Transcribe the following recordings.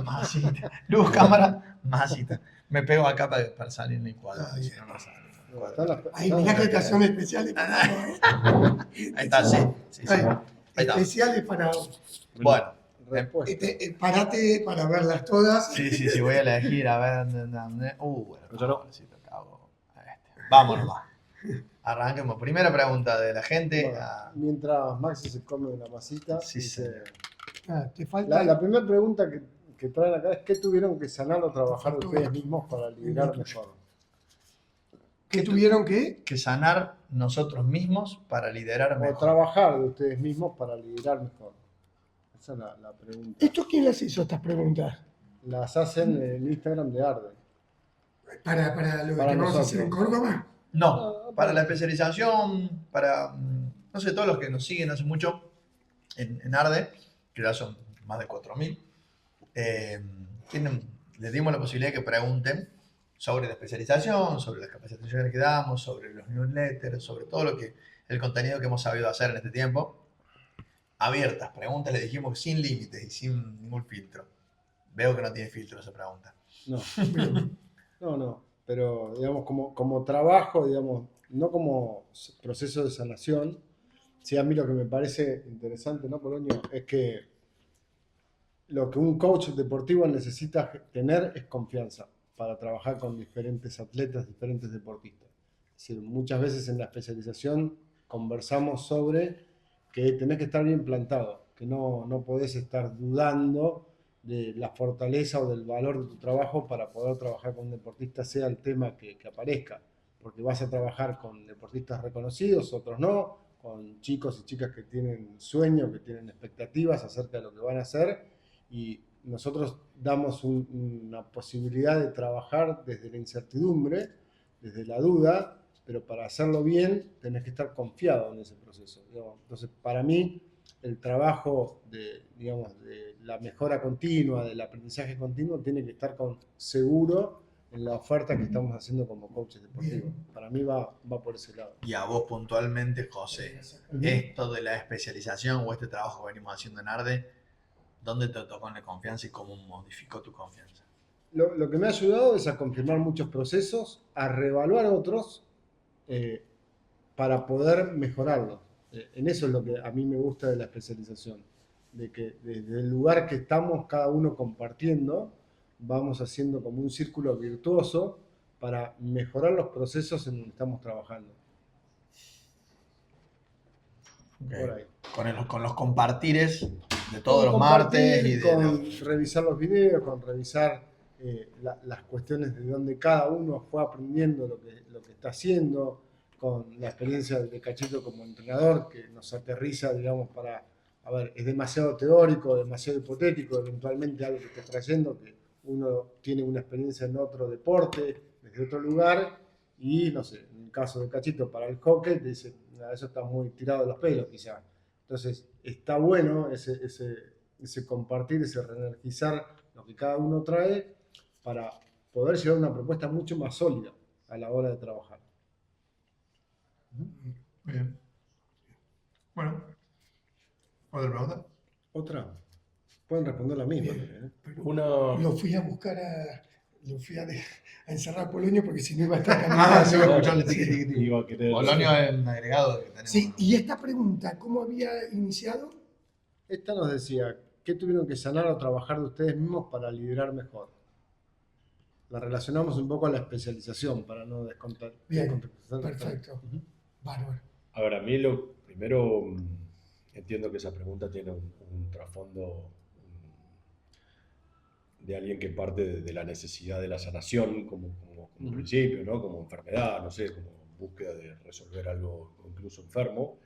Masita. Luz, cámara, masita. Me pego acá para salir en el cuadro. Si no, no sale. Ay, mirá que estas son especiales para vos, ¿eh? Ahí está, sí. Ay, Ahí está. especiales para vos. Bueno. Parate para verlas todas. Sí, voy a elegir a ver dónde. Bueno, yo no. Si lo cago. Vamos nomás. Arranquemos. Primera pregunta de la gente. Bueno, mientras Maxi se come una masita, Sí, dice, Te falta. la primera pregunta que traen acá es ¿qué tuvieron que sanar o trabajar ustedes mismos para liderar mejor? ¿Qué tuvieron que? Que sanar nosotros mismos para liderar O mejor. trabajar de ustedes mismos para liderar mejor. Esa es la pregunta. ¿Esto quién les hizo estas preguntas? Las hacen en Instagram de Arde. Para lo Para que vamos a nosotros. hacer en Córdoba. No, para la especialización, para, no sé, todos los que nos siguen hace mucho en Arde, que ya son más de 4.000, les dimos la posibilidad de que pregunten sobre la especialización, sobre las capacitaciones que damos, sobre los newsletters, sobre todo el contenido que hemos sabido hacer en este tiempo. Abiertas, preguntas, le dijimos sin límites y sin ningún filtro. Veo que no tiene filtro esa pregunta. No, pero digamos como trabajo, digamos, no como proceso de sanación. Sí, a mí lo que me parece interesante, ¿no, Polonio? Es que lo que un coach deportivo necesita tener es confianza para trabajar con diferentes atletas, diferentes deportistas. Es decir, muchas veces en la especialización conversamos sobre que tenés que estar bien plantado, que no podés estar dudando de la fortaleza o del valor de tu trabajo para poder trabajar con un deportista, sea el tema que aparezca, porque vas a trabajar con deportistas reconocidos, otros no, con chicos y chicas que tienen sueños, que tienen expectativas acerca de lo que van a hacer, y nosotros damos una posibilidad de trabajar desde la incertidumbre, desde la duda, pero para hacerlo bien tenés que estar confiado en ese proceso. Entonces, para mí, el trabajo de la mejora continua, del aprendizaje continuo, tiene que estar seguro en la oferta que estamos haciendo como coaches deportivos. Para mí va por ese lado. Y a vos puntualmente, José, esto de la especialización o este trabajo que venimos haciendo en Arde, ¿dónde te tocó en la confianza y cómo modificó tu confianza? Lo que me ha ayudado es a confirmar muchos procesos, a reevaluar otros para poder mejorarlos. En eso es lo que a mí me gusta de la especialización, de que desde el lugar que estamos cada uno compartiendo, vamos haciendo como un círculo virtuoso para mejorar los procesos en donde estamos trabajando. Okay. Por ahí. Con los compartires de todos los martes y con revisar los videos, con revisar las cuestiones de donde cada uno fue aprendiendo lo que está haciendo, con la experiencia de Cachito como entrenador, que nos aterriza, digamos, para, a ver, es demasiado teórico, demasiado hipotético, eventualmente algo que está trayendo, que uno tiene una experiencia en otro deporte, desde otro lugar, y no sé, en el caso de Cachito para el hockey, te dice, eso está muy tirado de los pelos, quizá. Entonces, está bueno ese compartir, ese reenergizar lo que cada uno trae para poder llevar una propuesta mucho más sólida a la hora de trabajar. Muy bien. Bueno, ¿otra pregunta? Otra. Pueden responder la misma. Lo fui a buscar lo fui a encerrar a Polonio porque si no iba a estar sí, voy a escucharle tiqui. Polonio es un agregado que tenemos. Sí, y esta pregunta, ¿cómo había iniciado? Esta nos decía, ¿qué tuvieron que sanar o trabajar de ustedes mismos para liderar mejor? La relacionamos un poco a la especialización para no descontar. Bien, perfecto. Bárbaro. A ver, a mí lo primero, entiendo que esa pregunta tiene un trasfondo de alguien que parte de la necesidad de la sanación como principio, ¿no? Como enfermedad, no sé, como búsqueda de resolver algo incluso enfermo.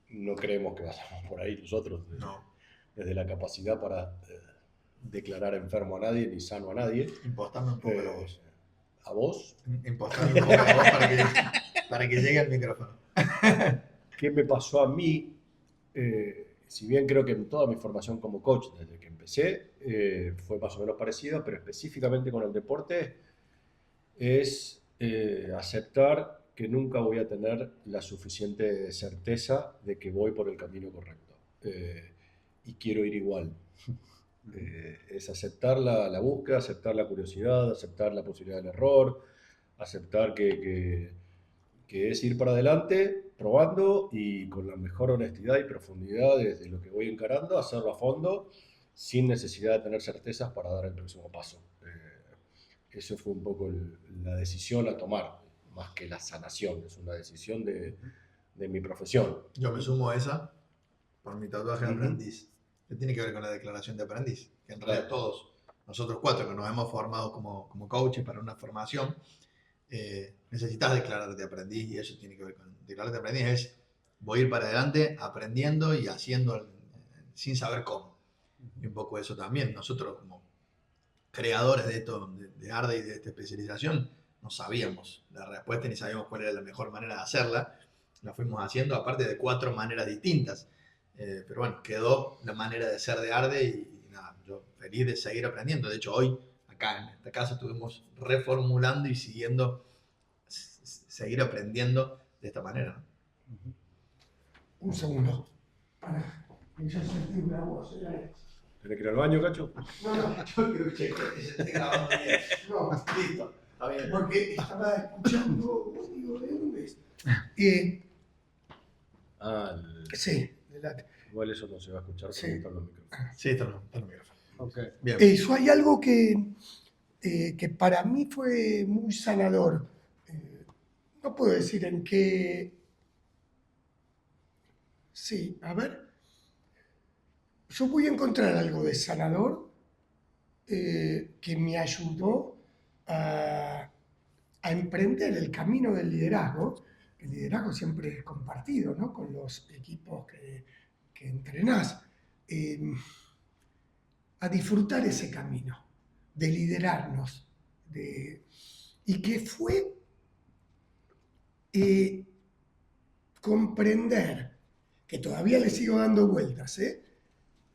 No creemos que vayamos por ahí nosotros, desde la capacidad para declarar enfermo a nadie ni sano a nadie. Impostame un poco la voz. ¿A vos? Impostame un poco la voz para que llegue al micrófono. ¿Qué me pasó a mí? Si bien creo que en toda mi formación como coach, desde que empecé, fue más o menos parecida, pero específicamente con el deporte, es aceptar que nunca voy a tener la suficiente certeza de que voy por el camino correcto. Y quiero ir igual. Es aceptar la búsqueda, aceptar la curiosidad, aceptar la posibilidad del error, aceptar que es ir para adelante, probando y con la mejor honestidad y profundidad desde lo que voy encarando, hacerlo a fondo, sin necesidad de tener certezas para dar el próximo paso. Eso fue un poco la decisión a tomar, más que la sanación, es una decisión de mi profesión. Yo me sumo a esa por mi tatuaje de aprendiz, que tiene que ver con la declaración de aprendiz, que en realidad todos, nosotros 4 que nos hemos formado como coaches para una formación, necesitas declararte de aprendiz, y eso tiene que ver con declararte de aprendiz, es voy a ir para adelante aprendiendo y haciendo sin saber cómo. Y un poco eso también, nosotros como creadores de esto, de ARDE y de esta especialización, no sabíamos la respuesta ni sabíamos cuál era la mejor manera de hacerla. La fuimos haciendo aparte de 4 maneras distintas. Pero bueno, quedó la manera de ser de ARDE y nada, yo feliz de seguir aprendiendo. De hecho, hoy acá en esta casa estuvimos reformulando y seguir aprendiendo de esta manera, ¿no? Un segundo. Para que yo sentí una voz. ¿Tenés que ir al baño, Cacho? No, yo creo que se esté grabando bien. No, listo. Está bien. Porque estaba escuchando, digo, ¿de dónde es? Sí, delante. Igual eso no se va a escuchar Sí. porque están los micrófonos. Sí, está el micrófono. Okay. Bien. Eso hay algo que para mí fue muy sanador. No puedo decir en qué. Sí, a ver. Yo voy a encontrar algo de sanador que me ayudó a emprender el camino del liderazgo. El liderazgo siempre es compartido, ¿no? Con los equipos que entrenás. A disfrutar ese camino, de liderarnos, y que fue comprender, que todavía le sigo dando vueltas,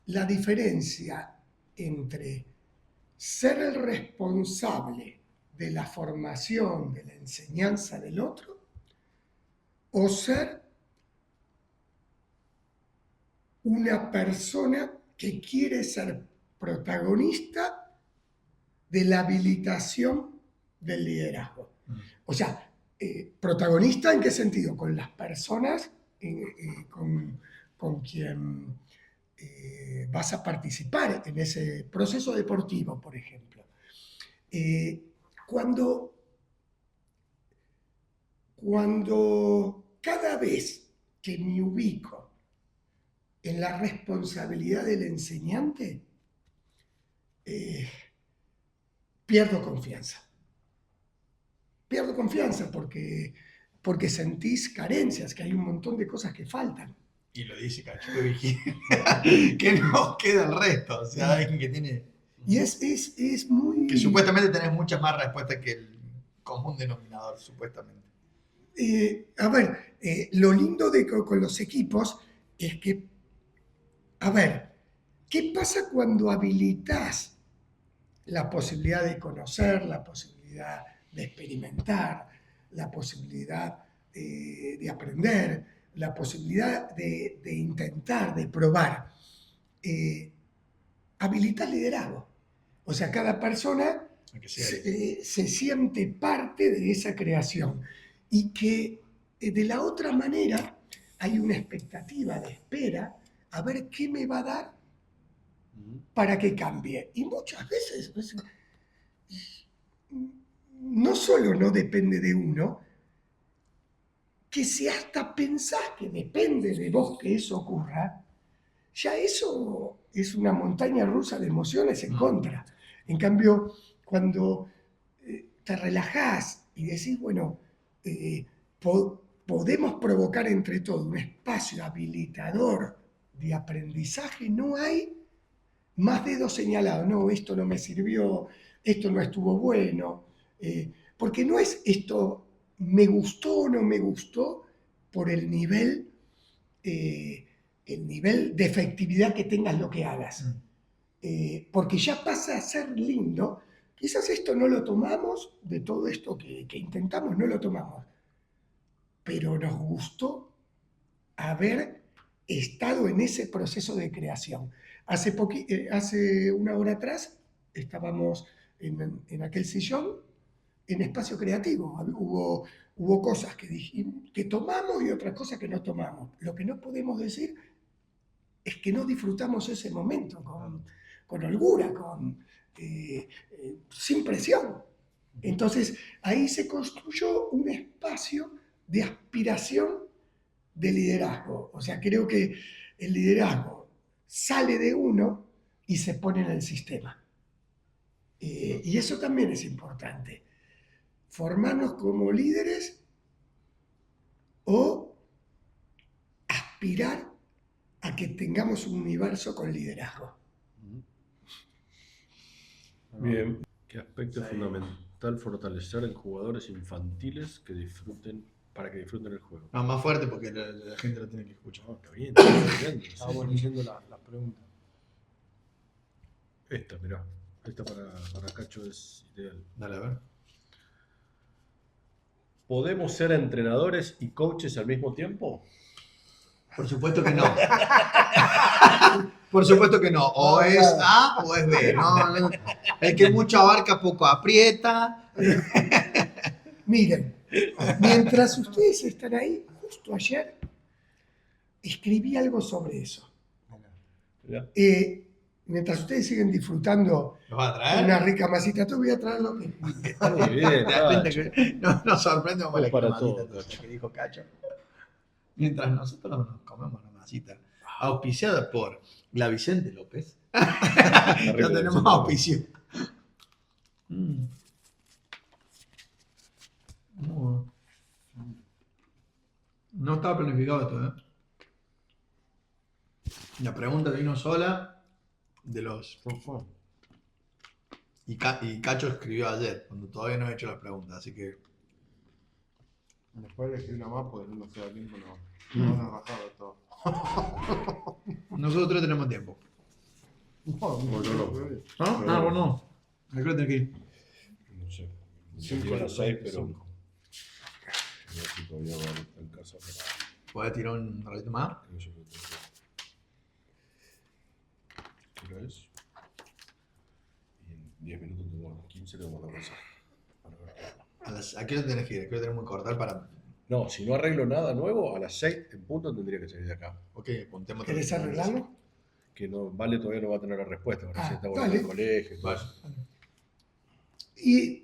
la diferencia entre ser el responsable de la formación, de la enseñanza del otro, o ser una persona que quiere ser protagonista de la habilitación del liderazgo. O sea, protagonista ¿en qué sentido? Con las personas con quien vas a participar en ese proceso deportivo, por ejemplo. Cuando cada vez que me ubico en la responsabilidad del enseñante, pierdo confianza. Pierdo confianza porque sentís carencias, que hay un montón de cosas que faltan. Y lo dice Cacho que no queda el resto. O sea, alguien que tiene... Y es muy... Que supuestamente tenés muchas más respuestas que el común denominador, supuestamente. A ver, lo lindo con los equipos es que, a ver, ¿qué pasa cuando habilitas la posibilidad de conocer, la posibilidad de experimentar, la posibilidad de aprender, la posibilidad de intentar, de probar? Habilitas liderazgo. O sea, cada persona se siente parte de esa creación. Y que de la otra manera hay una expectativa de espera a ver qué me va a dar para que cambie. Y muchas veces no solo no depende de uno, que si hasta pensás que depende de vos que eso ocurra, ya eso es una montaña rusa de emociones en contra. En cambio, cuando te relajás y decís, bueno, podemos provocar entre todos un espacio habilitador de aprendizaje, no hay más dedos señalados, no, esto no me sirvió, esto no estuvo bueno, porque no es esto me gustó o no me gustó por el nivel de efectividad que tengas lo que hagas, porque ya pasa a ser lindo. Quizás esto no lo tomamos, de todo esto que intentamos no lo tomamos, pero nos gustó haber estado en ese proceso de creación. Hace una hora atrás estábamos en aquel sillón en espacio creativo. Hubo cosas que tomamos y otras cosas que no tomamos. Lo que no podemos decir es que no disfrutamos ese momento con holgura, sin presión. Entonces, ahí se construyó un espacio de aspiración de liderazgo. O sea, creo que el liderazgo sale de uno y se pone en el sistema. Y eso también es importante. Formarnos como líderes o aspirar a que tengamos un universo con liderazgo. Bien. ¿Qué aspecto es fundamental fortalecer en jugadores infantiles para que disfruten el juego? No, más fuerte porque la gente lo tiene que escuchar. Está bien, está bien. Estábamos leyendo las preguntas. Esta, mirá. Esta para Cacho es ideal. Dale, a ver. ¿Podemos ser entrenadores y coaches al mismo tiempo? Por supuesto que no. Por supuesto que no. O es A o es B. No, el que mucho abarca, poco aprieta. Miren, mientras ustedes están ahí, justo ayer, escribí algo sobre eso. Mirá. Mientras ustedes siguen disfrutando ¿Lo vas a traer? una rica masita, te voy a traer lo que... Muy bien, Te das cuenta Cacho. que nos sorprende como la Para quemadita todo. que dijo Cacho. Mientras nosotros nos comemos la masita, auspiciada por la Vicente López. Ya tenemos Vicente auspicio. No estaba planificado esto, ¿eh? La pregunta vino sola de los... Y Cacho escribió ayer, cuando todavía no he hecho la pregunta, así que... Después elegí una más porque no nos queda tiempo, no van a bajar de todo. Nosotros tenemos tiempo. No, no. ¿No? Ah, bueno. Me creo que tengo que ir. No sé. Cinco Cinco a las 6, pero. cinco. No sé si todavía va a estar en casa, pero. ¿Puedes tirar un ratito más? creo yo que tengo que- ¿Qué hora es? Y en 10 minutos tengo 15, tengo que mandar mensaje. Para ver. ¿A qué hora tenés que ir? ¿A qué hora tenemos que cortar para...? No, si no arreglo nada nuevo, a las 6 en punto tendría que salir de acá. Ok, apuntemos. ¿Querés arreglarlo? Que no, Vale todavía no va a tener la respuesta, ahora Ah, sí está dale. volviendo al colegio. y todo Vale. eso. Y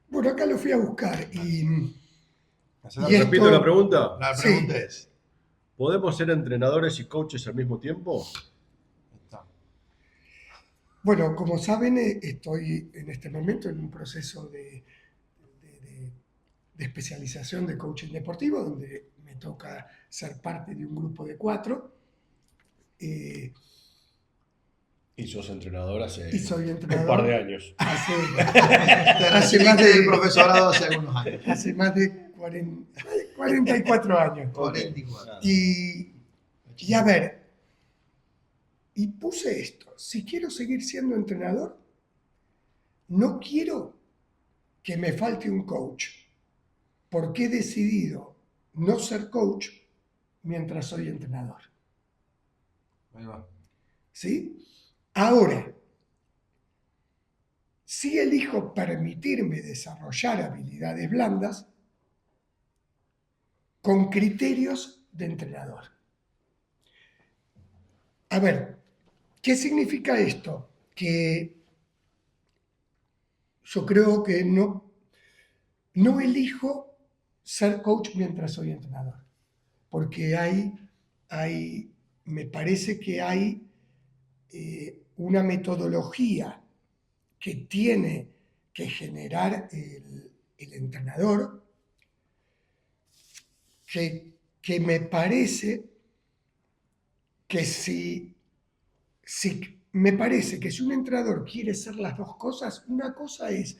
bueno, acá lo fui a buscar y Hacela- Y Repito esto- la pregunta. La Sí. pregunta es... ¿Podemos ser entrenadores y coaches al mismo tiempo? Está. bueno, como saben, estoy en este momento en un proceso de especialización de coaching deportivo, donde me toca ser parte de un grupo de 4. Y sos entrenador hace Y soy un entrenador. par de años. Hace Te recibiste del profesorado hace algunos años. hace más de 44 años. 44. Y a ver, y puse esto, si quiero seguir siendo entrenador, no quiero que me falte un coach, porque he decidido no ser coach mientras soy entrenador. Ahí va. ¿Sí? Ahora, si elijo permitirme desarrollar habilidades blandas con criterios de entrenador. A ver, ¿qué significa esto? Que yo creo que no elijo ser coach mientras soy entrenador, porque me parece que hay una metodología que tiene que generar el entrenador que me parece que me parece que si un entrenador quiere ser las dos cosas, una cosa es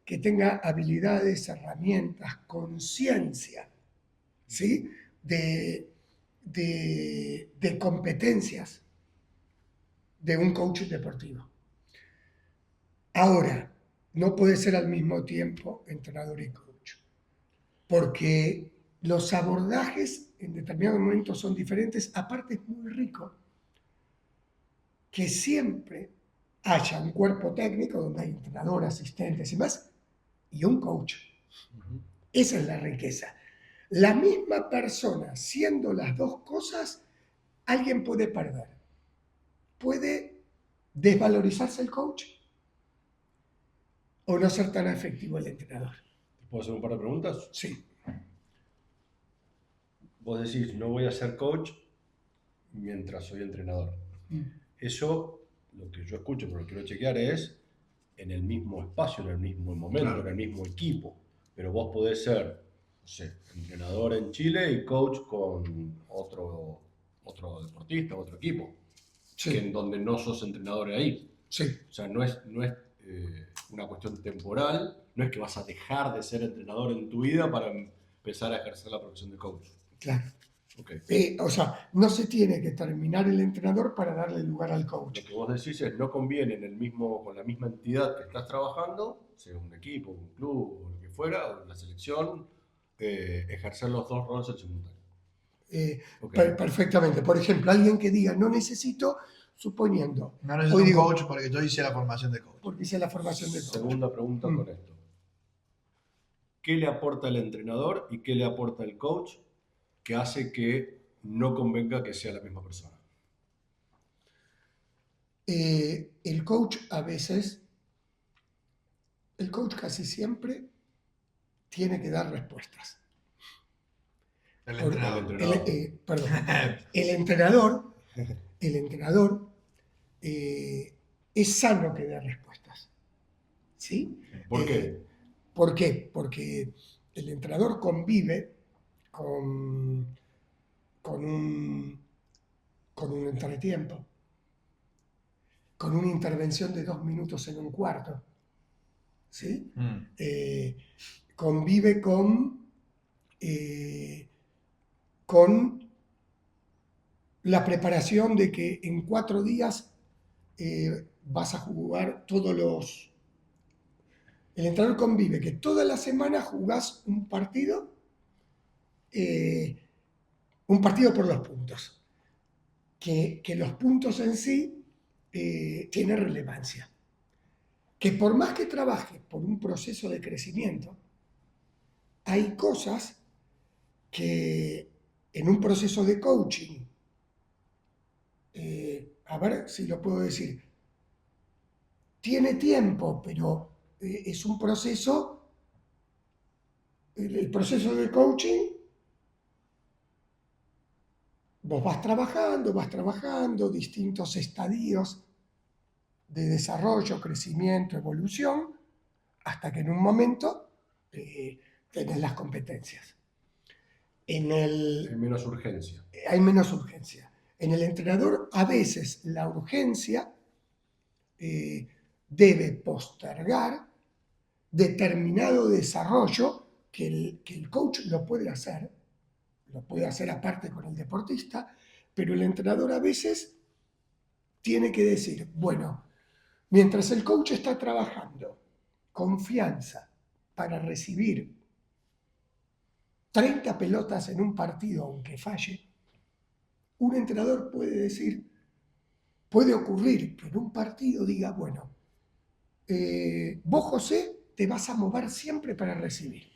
que tenga habilidades, herramientas, conciencia, ¿sí? de competencias de un coach deportivo. Ahora, no puede ser al mismo tiempo entrenador y coach, porque los abordajes en determinados momentos son diferentes, aparte es muy rico que siempre haya un cuerpo técnico donde hay entrenador, asistentes y más, y un coach. Esa es la riqueza. La misma persona, siendo las dos cosas, alguien puede perder. Puede desvalorizarse el coach o no ser tan efectivo el entrenador. ¿Puedo hacer un par de preguntas? Sí. Vos decís, no voy a ser coach mientras soy entrenador. Eso, lo que yo escucho, pero lo quiero chequear, es en el mismo espacio, en el mismo momento, Claro. en el mismo equipo. Pero vos podés ser, no sé, entrenador en Chile y coach con otro deportista, otro equipo, que en Sí, donde no sos entrenador ahí. sí, O sea, no es una cuestión temporal, no es que vas a dejar de ser entrenador en tu vida para empezar a ejercer la profesión de coach. claro. Okay. O sea, no se tiene que terminar el entrenador para darle lugar al coach. Lo que vos decís es, no conviene con la misma entidad que estás trabajando, sea un equipo, un club, o lo que fuera, o la selección, ejercer los dos roles en simultáneo. Okay. Perfectamente. Por ejemplo, alguien que diga, no necesito, suponiendo, No necesito hoy un digo, coach porque yo hice la formación de coach. porque hice la formación de coach. Segunda pregunta con esto. ¿Qué le aporta el entrenador y qué le aporta el coach que hace que no convenga que sea la misma persona? El coach casi siempre tiene que dar respuestas. El Por- entrenador. Perdón. El entrenador es sano que dé respuestas. ¿Sí? ¿Por qué? ¿Por qué? Porque el entrenador convive con un entretiempo, con una intervención de 2 minutos en un cuarto. ¿Sí? Convive con la preparación de que en 4 días vas a jugar todos los... El entrenador convive que toda la semana jugás un partido por los puntos. Que los puntos en sí tienen relevancia. Que por más que trabaje por un proceso de crecimiento, hay cosas que en un proceso de coaching, a ver si lo puedo decir, tiene tiempo, pero es un proceso, el proceso de coaching, vos vas trabajando, distintos estadios de desarrollo, crecimiento, evolución, hasta que en un momento tenés las competencias. Hay menos urgencia. Hay menos urgencia. En el entrenador, a veces la urgencia debe postergar determinado desarrollo que el coach lo puede hacer aparte con el deportista, pero el entrenador a veces tiene que decir, bueno, mientras el coach está trabajando, confianza para recibir 30 pelotas en un partido, aunque falle, un entrenador puede ocurrir que en un partido diga, bueno, vos, José, te vas a mover siempre para recibir,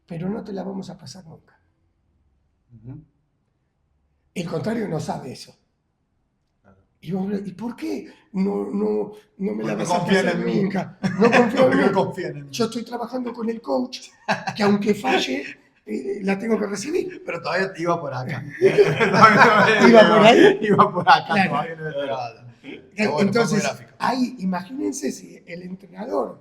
pero no te la vamos a pasar nunca. El contrario no sabe eso. Y por qué no me la vas a pasar nunca? No confío en mí. Yo estoy trabajando con el coach, que aunque falle, la tengo que recibir. Pero todavía iba por acá. ¿Iba por ahí? Iba por acá, Claro. todavía no he entrado. Entonces, ahí imagínense si el entrenador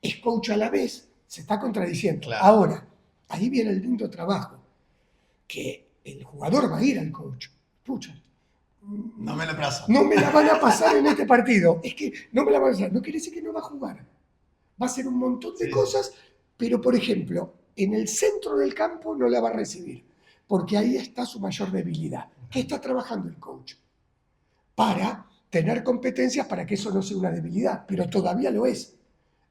es coach a la vez, se está contradiciendo. Claro. Ahora, ahí viene el lindo trabajo, que el jugador va a ir al coach. Pucha, No me la plaza. no me la van a pasar en este partido. Es que no me la van a pasar. No quiere decir que no va a jugar. Va a hacer un montón de cosas, pero por ejemplo, en el centro del campo no la va a recibir, porque ahí está su mayor debilidad. ¿Qué está trabajando el coach? Para tener competencias para que eso no sea una debilidad, pero todavía lo es.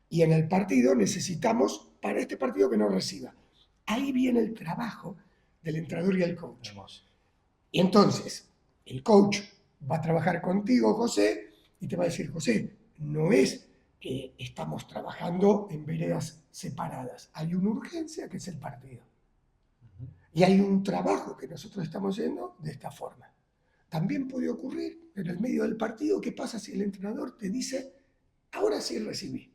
Y en el partido necesitamos, para este partido, que no reciba. Ahí viene el trabajo del entrenador y el coach. Hermoso. Y entonces, el coach va a trabajar contigo, José, y te va a decir, José, no es que estamos trabajando en veredas separadas. Hay una urgencia que es el partido. Y hay un trabajo que nosotros estamos haciendo de esta forma. También puede ocurrir en el medio del partido, ¿qué pasa si el entrenador te dice, ahora sí recibí?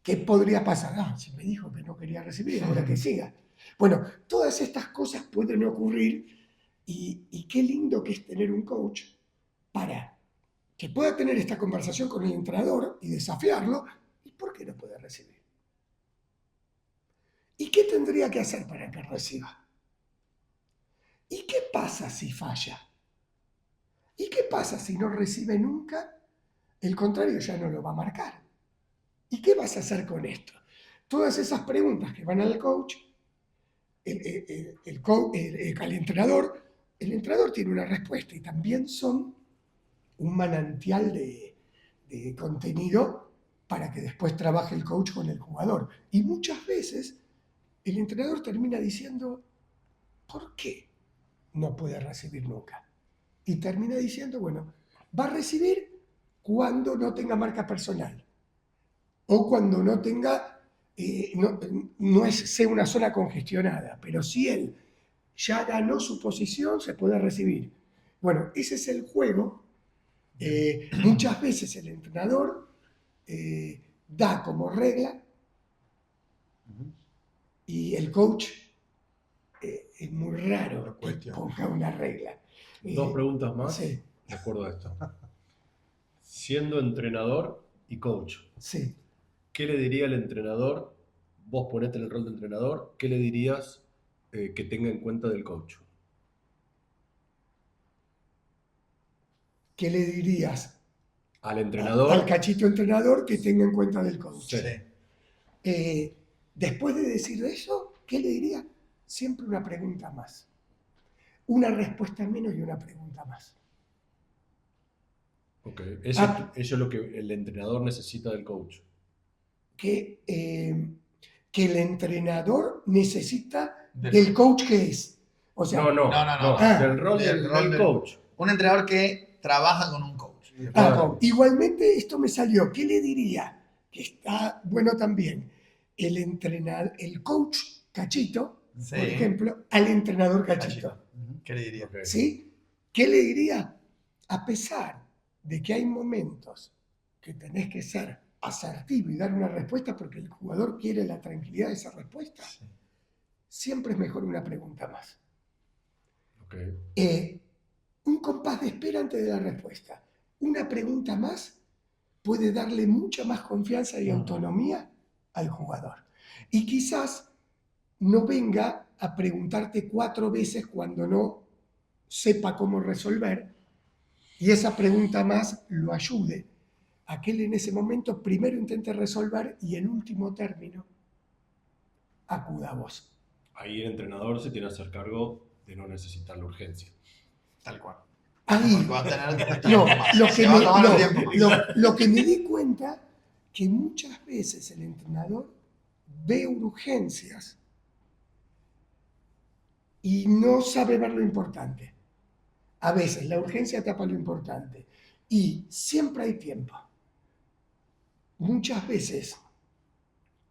¿Qué podría pasar? Ah, si me dijo que no quería recibir, ahora que siga. Bueno, todas estas cosas pueden ocurrir y qué lindo que es tener un coach para que pueda tener esta conversación con el entrenador y desafiarlo. ¿Y por qué no puede recibir? ¿Y qué tendría que hacer para que reciba? ¿Y qué pasa si falla? ¿Y qué pasa si no recibe nunca? El contrario ya no lo va a marcar. ¿Y qué vas a hacer con esto? Todas esas preguntas que van al coach, al entrenador, el entrenador tiene una respuesta y también son un manantial de contenido para que después trabaje el coach con el jugador. Y muchas veces el entrenador termina diciendo, ¿por qué no puede recibir nunca? Y termina diciendo, bueno, va a recibir cuando no tenga marca personal o cuando no tenga, sea una zona congestionada, pero si él ya ganó su posición, se puede recibir. Bueno, ese es el juego. Muchas veces el entrenador da como regla y el coach es muy raro que ponga una regla. Dos preguntas más, Sí, de acuerdo a esto. Siendo entrenador y coach, sí. ¿qué le diría el entrenador? Vos ponete en el rol de entrenador, ¿qué le dirías que tenga en cuenta del coach? ¿Qué le dirías Al entrenador. al cachito entrenador que tenga en cuenta del coach? Sí. Después de decir eso, ¿qué le diría? Siempre una pregunta más. Una respuesta menos y una pregunta más. Ok, eso es lo que el entrenador necesita del coach. Que el entrenador necesita del coach que es. O sea, No. Del rol del coach. Un entrenador que trabaja con un coach. Claro. Igualmente esto me salió. ¿Qué le diría? Que está bueno también. El coach cachito, Sí. por ejemplo, al entrenador cachito. ¿Qué le diría? Okay. ¿Sí? ¿Qué le diría? A pesar de que hay momentos que tenés que ser asertivo y dar una respuesta porque el jugador quiere la tranquilidad de esa respuesta, Sí. siempre es mejor una pregunta más. Okay. Un compás de espera antes de la respuesta. Una pregunta más puede darle mucha más confianza y autonomía al jugador. Y quizás no venga a preguntarte 4 veces cuando no sepa cómo resolver, y esa pregunta más lo ayude a que él en ese momento primero intente resolver y en último término acuda a vos. Ahí el entrenador se tiene que hacer cargo de no necesitar la urgencia. Tal cual. Ahí, Porque va a tener tiempo más. lo que me di cuenta que muchas veces el entrenador ve urgencias y no sabe ver lo importante. A veces la urgencia tapa lo importante y siempre hay tiempo. Muchas veces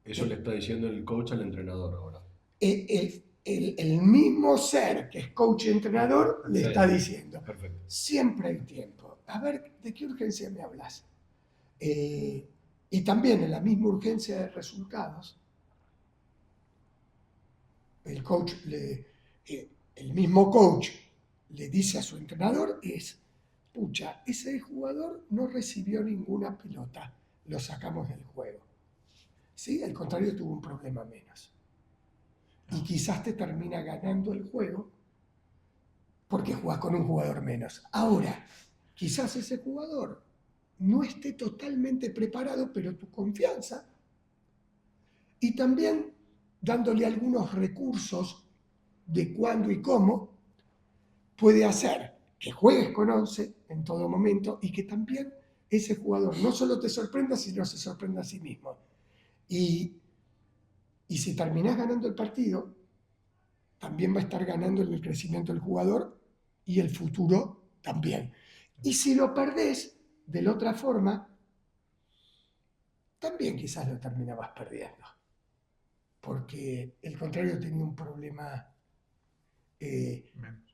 Eso le está diciendo el coach al entrenador ahora. el mismo ser que es coach y entrenador le está diciendo, Perfecto. siempre hay tiempo. A ver, ¿de qué urgencia me hablas? Y también en la misma urgencia de resultados, el mismo coach le dice a su entrenador pucha, ese jugador no recibió ninguna pelota, lo sacamos del juego. ¿Sí? Al contrario, tuvo un problema menos. Y quizás te termina ganando el juego porque jugás con un jugador menos. Ahora, quizás ese jugador no esté totalmente preparado, pero tu confianza, y también dándole algunos recursos de cuándo y cómo, puede hacer que juegues con 11 en todo momento y que también ese jugador no solo te sorprenda, sino se sorprenda a sí mismo. Y si terminás ganando el partido, también va a estar ganando en el crecimiento del jugador y el futuro también. Y si lo perdés de la otra forma, también quizás lo terminabas perdiendo. Porque el contrario tenía un problema,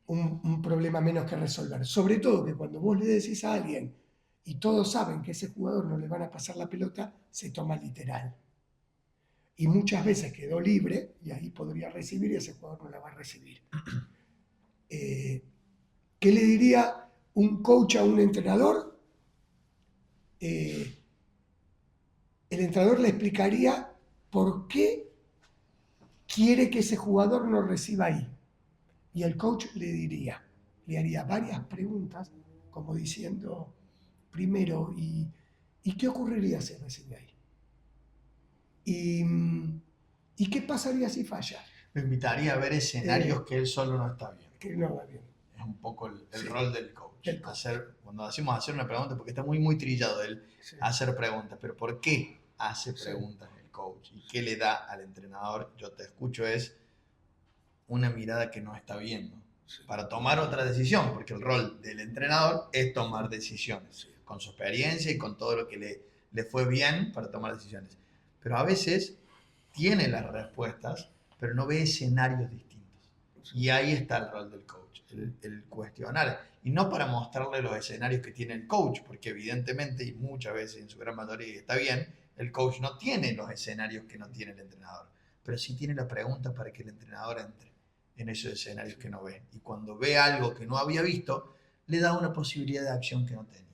un problema menos que resolver. Sobre todo que cuando vos le decís a alguien y todos saben que ese jugador no le van a pasar la pelota, se toma literal. Y muchas veces quedó libre y ahí podría recibir y ese jugador no la va a recibir. ¿Qué le diría un coach a un entrenador? El entrenador le explicaría por qué quiere que ese jugador no reciba ahí. Y el coach le haría varias preguntas, como diciendo, primero, ¿y qué ocurriría si recibe ahí? ¿Y qué pasaría si falla? Lo invitaría a ver escenarios que él solo no está viendo. Que no va bien. Es un poco el Sí. rol del coach. Del coach. Cuando decimos hacer una pregunta, porque está muy, muy trillado el Sí. hacer preguntas, pero ¿por qué hace Sí. preguntas el coach? ¿Y qué le da al entrenador? Yo te escucho, es una mirada que no está viendo Sí. para tomar otra decisión, porque el rol del entrenador es tomar decisiones, Sí. con su experiencia y con todo lo que le fue bien para tomar decisiones. Pero a veces tiene las respuestas, pero no ve escenarios distintos. Y ahí está el rol del coach, el cuestionar. Y no para mostrarle los escenarios que tiene el coach, porque evidentemente, y muchas veces en su gran mayoría está bien, el coach no tiene los escenarios que no tiene el entrenador, pero sí tiene la pregunta para que el entrenador entre en esos escenarios que no ve. Y cuando ve algo que no había visto, le da una posibilidad de acción que no tenía.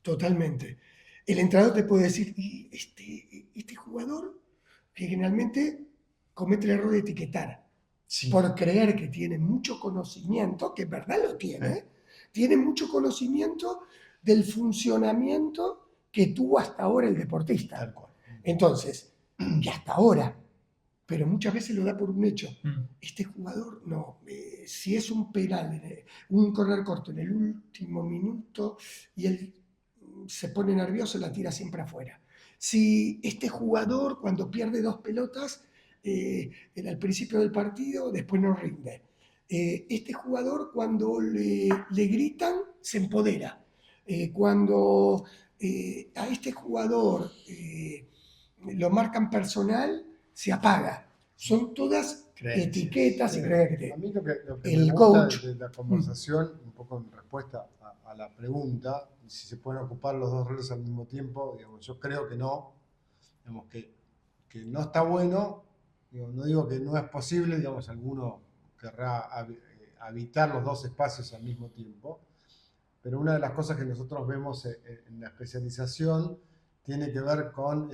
Totalmente. El entrenador te puede decir, y este jugador que generalmente comete el error de etiquetar Sí. por creer que tiene mucho conocimiento, que en verdad lo tiene, Sí. tiene mucho conocimiento del funcionamiento que tuvo hasta ahora el deportista. Tal cual. Entonces, y hasta ahora, pero muchas veces lo da por un hecho. Mm. Este jugador no, si es un penal, un correr corto en el último minuto y él se pone nervioso, la tira siempre afuera. Si este jugador cuando pierde 2 pelotas al principio del partido, después no rinde. Este jugador cuando le gritan, se empodera. Cuando a este jugador lo marcan personal, se apaga. Son todas Creencias. etiquetas y creencias. A mí lo que El me gusta coach. de la conversación, un poco en respuesta a la pregunta, si se pueden ocupar los dos roles al mismo tiempo, digamos, yo creo que no, digamos, que no está bueno, no digo que no es posible, digamos, alguno querrá habitar los dos espacios al mismo tiempo, pero una de las cosas que nosotros vemos en la especialización tiene que ver con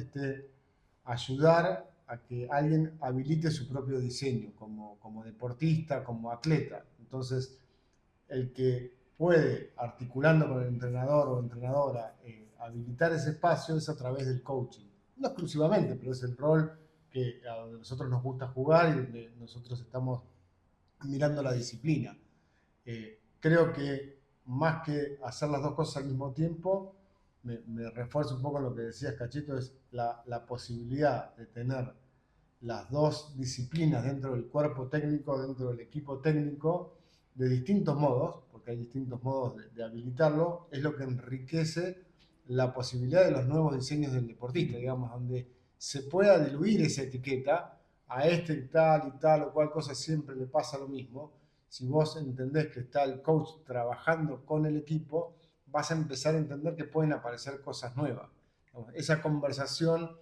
ayudar a que alguien habilite su propio diseño como deportista, como atleta. Entonces, el que puede, articulando con el entrenador o entrenadora, habilitar ese espacio es a través del coaching. No exclusivamente, pero es el rol que a donde nosotros nos gusta jugar y donde nosotros estamos mirando la disciplina. Creo que más que hacer las dos cosas al mismo tiempo, me refuerzo un poco en lo que decías, Cachito, es la posibilidad de tener las dos disciplinas dentro del cuerpo técnico, dentro del equipo técnico, de distintos modos, porque hay distintos modos de habilitarlo, es lo que enriquece la posibilidad de los nuevos diseños del deportista, digamos, donde se pueda diluir esa etiqueta, a este tal y tal o cual cosa siempre le pasa lo mismo. Si vos entendés que está el coach trabajando con el equipo, vas a empezar a entender que pueden aparecer cosas nuevas. Esa conversación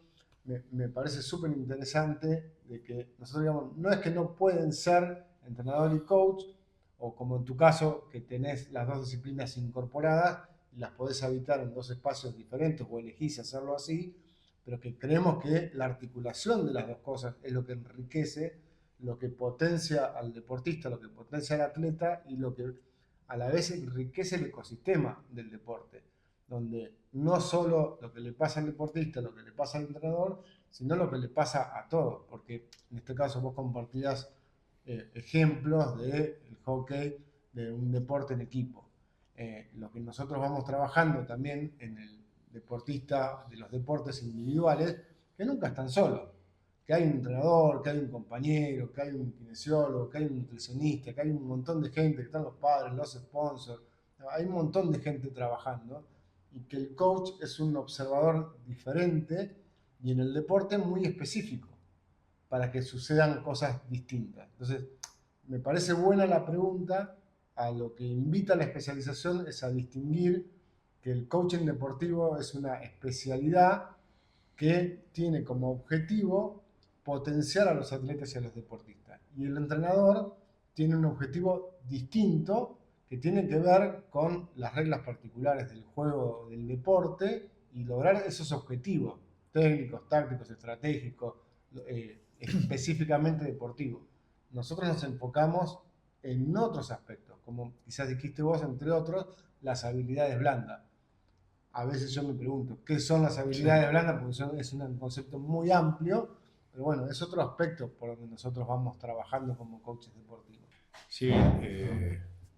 me parece súper interesante, de que nosotros digamos, no es que no pueden ser entrenador y coach, o como en tu caso, que tenés las dos disciplinas incorporadas y las podés habitar en dos espacios diferentes o elegís hacerlo así, pero que creemos que la articulación de las dos cosas es lo que enriquece, lo que potencia al deportista, lo que potencia al atleta y lo que a la vez enriquece el ecosistema del deporte, donde no solo lo que le pasa al deportista, lo que le pasa al entrenador, sino lo que le pasa a todos, porque en este caso vos compartías ejemplos del hockey, de un deporte en equipo. Lo que nosotros vamos trabajando también en el deportista de los deportes individuales, que nunca están solos, que hay un entrenador, que hay un compañero, que hay un kinesiólogo, que hay un nutricionista, que hay un montón de gente, que están los padres, los sponsors, hay un montón de gente trabajando y que el coach es un observador diferente y en el deporte muy específico para que sucedan cosas distintas. Entonces, me parece buena la pregunta. A lo que invita la especialización es a distinguir que el coaching deportivo es una especialidad que tiene como objetivo potenciar a los atletas y a los deportistas. Y el entrenador tiene un objetivo distinto que tiene que ver con las reglas particulares del juego del deporte y lograr esos objetivos técnicos, tácticos, estratégicos, específicamente deportivos. Nosotros nos enfocamos en otros aspectos, como quizás dijiste vos, entre otros, las habilidades blandas. A veces yo me pregunto, ¿qué son las habilidades blandas? Porque es un concepto muy amplio, pero bueno, es otro aspecto por donde nosotros vamos trabajando como coaches deportivos. Sí,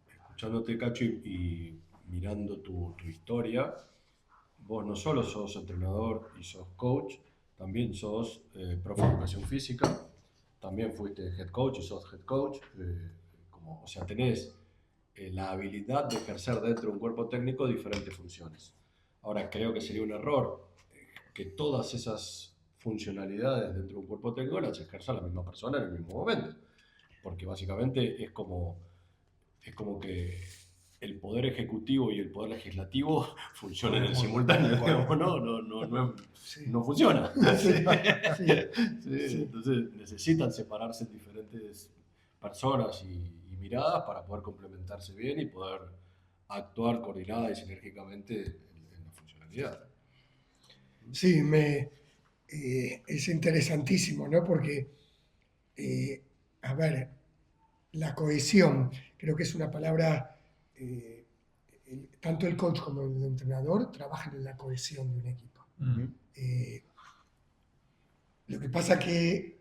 escuchándote, Cacho, y mirando tu historia, vos no solo sos entrenador y sos coach, también sos profe de educación física, también fuiste head coach y sos head coach, o sea, tenés la habilidad de ejercer dentro de un cuerpo técnico diferentes funciones. Ahora, creo que sería un error que todas esas funcionalidades dentro de un cuerpo técnico las ejerza la misma persona en el mismo momento, porque básicamente es como que el poder ejecutivo y el poder legislativo funcionan en simultáneo, digamos, no funciona. Entonces necesitan separarse en diferentes personas y miradas para poder complementarse bien y poder actuar coordinada y sinérgicamente en la funcionalidad. Sí, es interesantísimo, ¿no? Porque, a ver, la cohesión, creo que es una palabra, tanto el coach como el entrenador trabajan en la cohesión de un equipo. Lo que pasa que,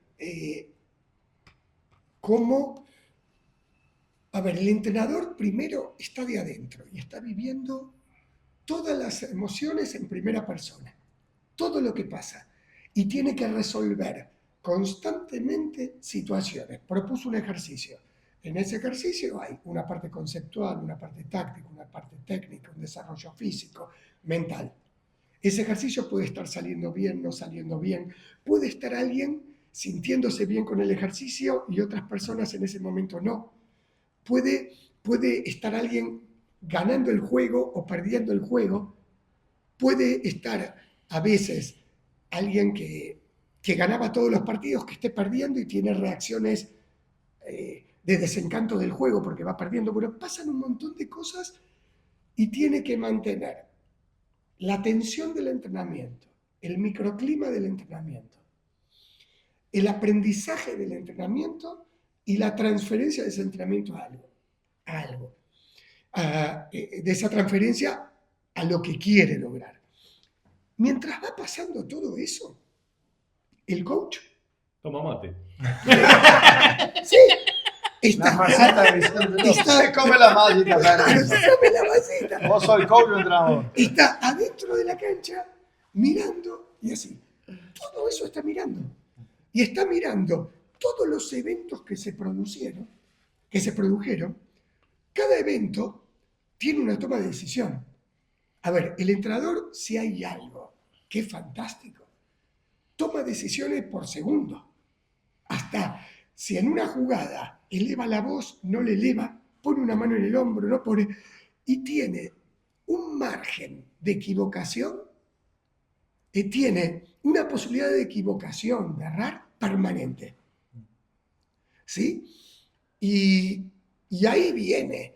a ver, el entrenador primero está de adentro y está viviendo todas las emociones en primera persona, todo lo que pasa, y tiene que resolver constantemente situaciones. Propuso un ejercicio. En ese ejercicio hay una parte conceptual, una parte táctica, una parte técnica, un desarrollo físico, mental. Ese ejercicio puede estar saliendo bien, no saliendo bien. Puede estar alguien sintiéndose bien con el ejercicio y otras personas en ese momento no. Puede estar alguien ganando el juego o perdiendo el juego. Puede estar a veces alguien que ganaba todos los partidos que esté perdiendo y tiene reacciones de desencanto del juego porque va perdiendo. Bueno, pasan un montón de cosas y tiene que mantener la tensión del entrenamiento, el microclima del entrenamiento, el aprendizaje del entrenamiento y la transferencia de ese entrenamiento a algo. De esa transferencia a lo que quiere lograr. Mientras va pasando todo eso, el coach... Toma mate. Sí. La masita de Vicente Se come la masita, Se come la masita. Vos sos el coach o el entrenador. Está adentro de la cancha mirando y así. Todo eso está mirando. Y está mirando todos los eventos que se produjeron. Cada evento tiene una toma de decisión. A ver, el entrenador, si hay algo que es fantástico, toma decisiones por segundo. Hasta si en una jugada eleva la voz, no le eleva, pone una mano en el hombro, no pone... Y tiene un margen de equivocación, tiene una posibilidad de equivocación, de errar, permanente. ¿Sí? Y ahí viene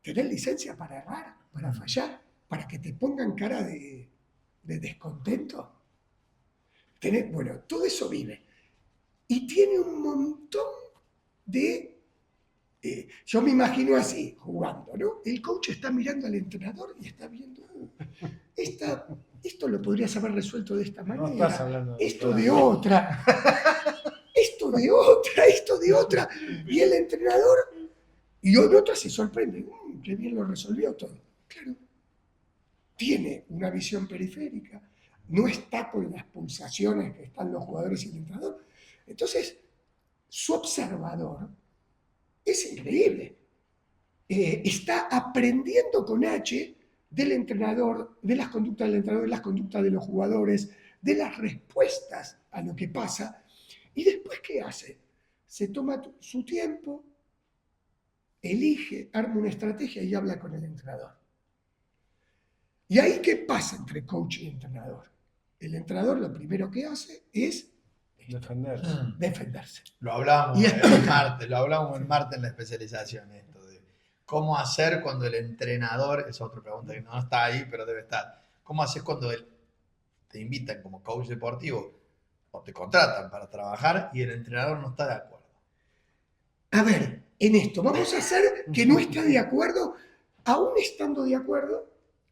tener licencia para errar, para fallar, para que te pongan cara de descontento. Bueno, todo eso vive. Y tiene un montón de... yo me imagino así, jugando, ¿no? El coach está mirando al entrenador y está viendo, esto lo podrías haber resuelto de esta manera, No estás hablando de esto de otra, esto de otra. Y el entrenador, y otro se sorprende, qué bien lo resolvió todo. Claro, tiene una visión periférica, no está con las pulsaciones que están los jugadores y el entrenador. Entonces, su observador es increíble. Está aprendiendo con H del entrenador, de las conductas del entrenador, de las conductas de los jugadores, de las respuestas a lo que pasa. Y después, ¿qué hace? Se toma su tiempo, elige, arma una estrategia y habla con el entrenador. ¿Y ahí qué pasa entre coach y entrenador? El entrenador lo primero que hace es defenderse. Lo hablábamos el martes en la especialización, esto de cómo hacer cuando el entrenador, es otra pregunta que no está ahí, pero debe estar. ¿Cómo haces cuando te invitan como coach deportivo o te contratan para trabajar y el entrenador no está de acuerdo? A ver, en esto vamos a hacer que no está de acuerdo, aún estando de acuerdo,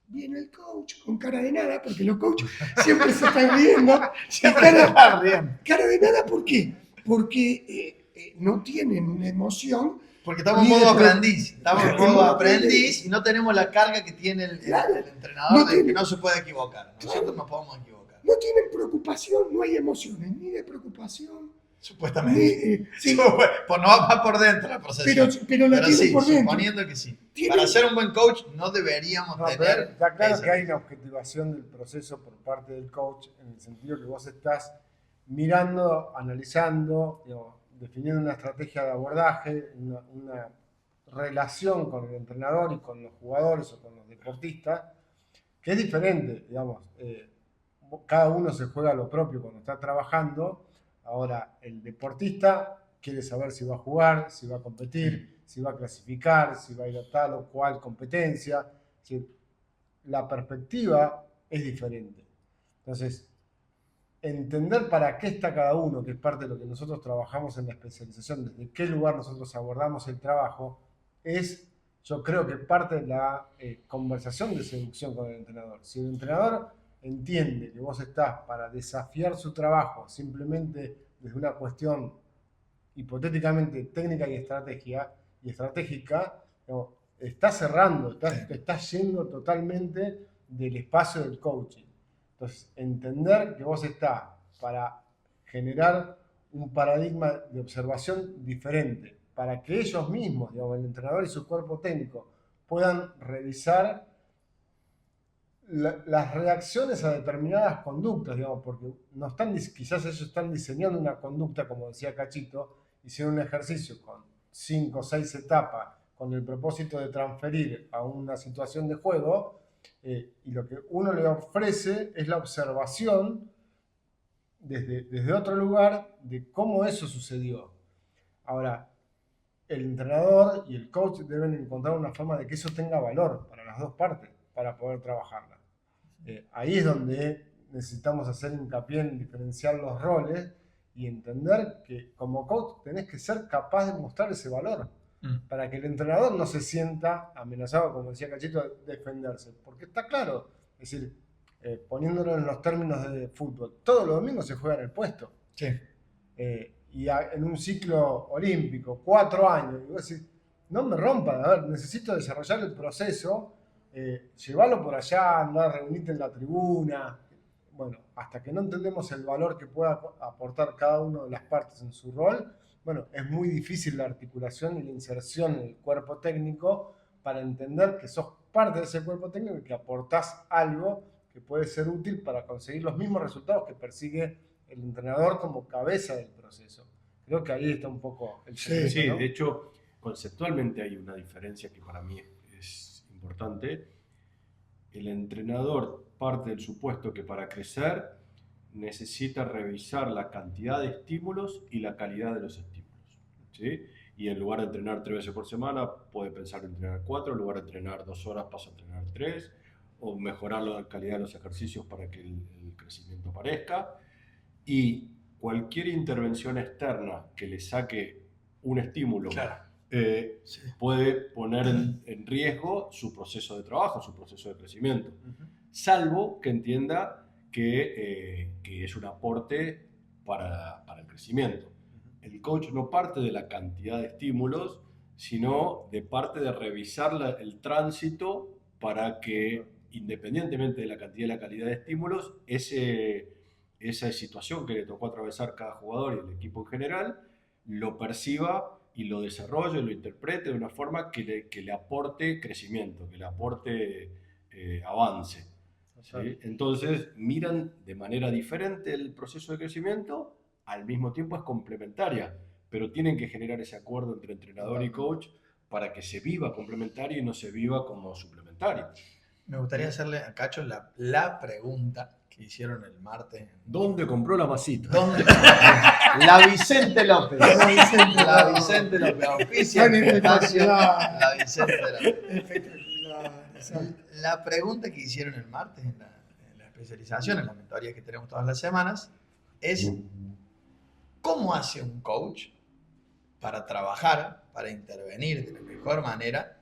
viene el coach con cara de nada, porque los coaches siempre se están riendo. Cara de nada, ¿por qué? Porque no tienen una emoción. Porque estamos en modo aprendiz. Estamos en modo aprendiz y no tenemos la carga que tiene el entrenador de que no se puede equivocar. Nosotros nos podemos equivocar. No tienen preocupación, no hay emociones, ni de preocupación. Supuestamente. Sí. Pues no va por dentro la procesión. Pero la tiene sí, por dentro. Suponiendo que sí. Para ser un buen coach no deberíamos tener... Está claro que hay una objetivación del proceso por parte del coach, en el sentido que vos estás mirando, analizando, definiendo una estrategia de abordaje, una relación con el entrenador y con los jugadores o con los deportistas, que es diferente, digamos. Cada uno se juega lo propio cuando está trabajando. Ahora, el deportista quiere saber si va a jugar, si va a competir, si va a clasificar, si va a ir a tal o cual competencia. La perspectiva es diferente. Entonces, entender para qué está cada uno, que es parte de lo que nosotros trabajamos en la especialización, desde qué lugar nosotros abordamos el trabajo, es, yo creo que parte de la conversación de seducción con el entrenador. Si el entrenador entiende que vos estás para desafiar su trabajo simplemente desde una cuestión hipotéticamente técnica y estratégica, está cerrando, está yendo totalmente del espacio del coaching. Entonces, entender que vos estás para generar un paradigma de observación diferente, para que ellos mismos, digamos, el entrenador y su cuerpo técnico, puedan revisar las reacciones a determinadas conductas, digamos, porque no están, quizás ellos están diseñando una conducta, como decía Cachito, hicieron un ejercicio con 5 o 6 etapas con el propósito de transferir a una situación de juego, y lo que uno le ofrece es la observación desde otro lugar de cómo eso sucedió. Ahora, el entrenador y el coach deben encontrar una forma de que eso tenga valor para las dos partes, para poder trabajarla. Ahí es donde necesitamos hacer hincapié en diferenciar los roles y entender que como coach tenés que ser capaz de mostrar ese valor para que el entrenador no se sienta amenazado, como decía Cachito, de defenderse. Porque está claro, es decir, poniéndolo en los términos de fútbol, todos los domingos se juega en el puesto. Sí. Y en un ciclo olímpico, 4 años, y vos decís, no me rompan, a ver, necesito desarrollar el proceso, llevarlo por allá, andar, reunirte en la tribuna. Bueno, hasta que no entendemos el valor que pueda aportar cada una de las partes en su rol, bueno, es muy difícil la articulación y la inserción en el cuerpo técnico para entender que sos parte de ese cuerpo técnico y que aportás algo que puede ser útil para conseguir los mismos resultados que persigue el entrenador como cabeza del proceso. Creo que ahí está un poco el secreto, Sí, ¿no? de hecho, conceptualmente hay una diferencia que para mí es importante. El entrenador parte del supuesto que para crecer necesita revisar la cantidad de estímulos y la calidad de los estímulos, ¿sí? Y en lugar de entrenar 3 veces por semana, puede pensar en entrenar 4, en lugar de entrenar 2 horas pasa a entrenar 3, o mejorar la calidad de los ejercicios para que el crecimiento aparezca. Y cualquier intervención externa que le saque un estímulo, Claro. puede poner en riesgo su proceso de trabajo, su proceso de crecimiento, salvo que entienda que es un aporte para el crecimiento. El coach no parte de la cantidad de estímulos, sino de parte de revisar el tránsito para que independientemente de la cantidad y la calidad de estímulos, esa situación que le tocó atravesar cada jugador y el equipo en general, lo perciba y lo desarrolle, lo interprete de una forma que le aporte crecimiento, que le aporte avance. ¿Sí? Entonces miran de manera diferente el proceso de crecimiento, al mismo tiempo es complementaria, pero tienen que generar ese acuerdo entre entrenador y coach para que se viva complementario y no se viva como suplementario. Me gustaría hacerle a Cacho la pregunta que hicieron el martes. ¿Dónde compró la masita? ¿Dónde? La Vicente López. La Vicente López. Auspicia Son el espacio. espectaculares. La Vicente López. Espectacular. Exacto. La pregunta que hicieron el martes en la especialización, en la mentoría que tenemos todas las semanas, es ¿cómo hace un coach para trabajar, para intervenir de la mejor manera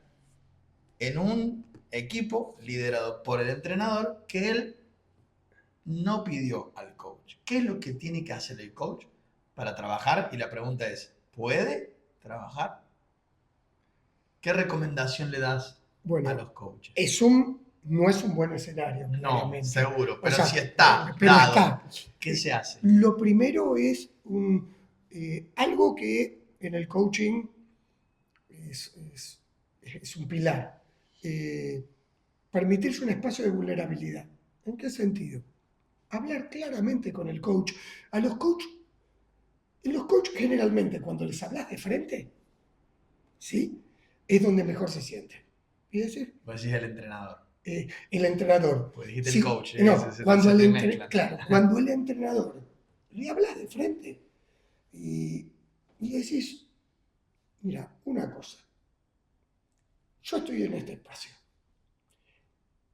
en un equipo liderado por el entrenador que él no pidió al coach? ¿Qué es lo que tiene que hacer el coach para trabajar? Y la pregunta es, ¿puede trabajar? ¿Qué recomendación le das Bueno, a los coaches? no es un buen escenario. No, claramente. seguro, pero O sea, si está pero dado, está. ¿qué se hace? Lo primero es algo que en el coaching es un pilar. Permitirse un espacio de vulnerabilidad. ¿En qué sentido? Hablar claramente con el coach. Los coaches generalmente cuando les hablas de frente, ¿sí? Es donde mejor se sienten. Es decir, Vos decís el entrenador. el entrenador. Pues dijiste Sí, el coach. no, se cuando te el mezclan. claro, cuando el entrenador le hablas de frente y decís, mira, una cosa, yo estoy en este espacio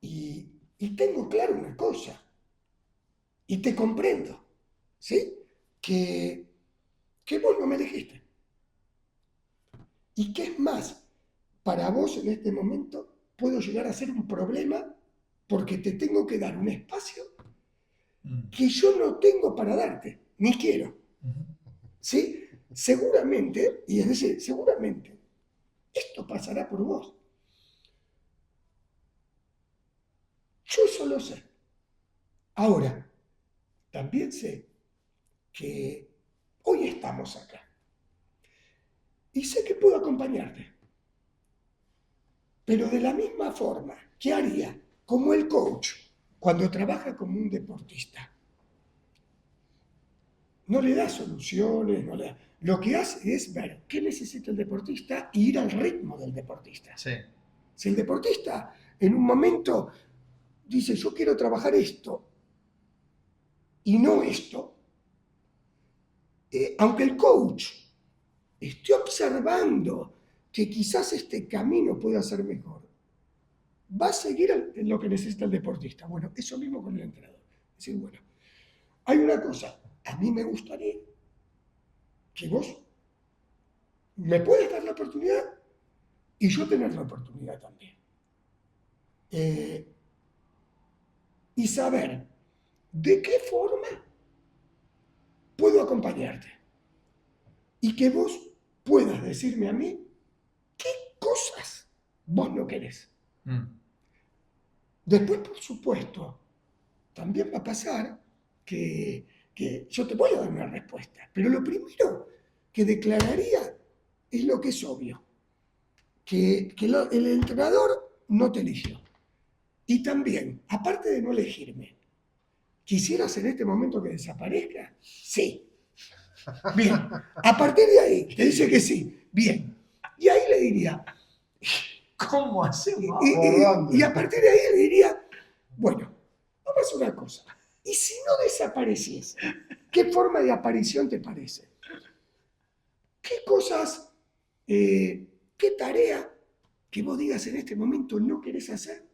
y tengo claro una cosa y te comprendo, ¿sí? Que vos no me elegiste y que es más, para vos en este momento puedo llegar a ser un problema porque te tengo que dar un espacio que yo no tengo para darte, ni quiero. ¿Sí? Seguramente, y es decir, seguramente, esto pasará por vos. Yo eso lo sé. Ahora, también sé que hoy estamos acá. Y sé que puedo acompañarte. Pero de la misma forma que haría como el coach cuando trabaja como un deportista. No le da soluciones, no le da. Lo que hace es ver qué necesita el deportista e ir al ritmo del deportista. Sí. Si el deportista en un momento dice, yo quiero trabajar esto y no esto, aunque el coach esté observando que quizás este camino pueda ser mejor, va a seguir en lo que necesita el deportista. Bueno, eso mismo con el entrenador. Es decir, bueno, hay una cosa, a mí me gustaría que vos me puedas dar la oportunidad y yo tener la oportunidad también. Y saber de qué forma puedo acompañarte. Y que vos puedas decirme a mí qué cosas vos no querés. Después, por supuesto, también va a pasar que yo te voy a dar una respuesta. Pero lo primero que declararía es lo que es obvio. Que el entrenador no te eligió. Y también, aparte de no elegirme, ¿quisieras en este momento que desaparezca? Sí. Bien. A partir de ahí, te dice que sí. Bien. Y ahí le diría, ¿Cómo hacemos? y a partir de ahí le diría, bueno, vamos a hacer una cosa. Y si no desapareciese, ¿qué forma de aparición te parece? ¿Qué cosas, qué tarea que vos digas en este momento no querés hacer,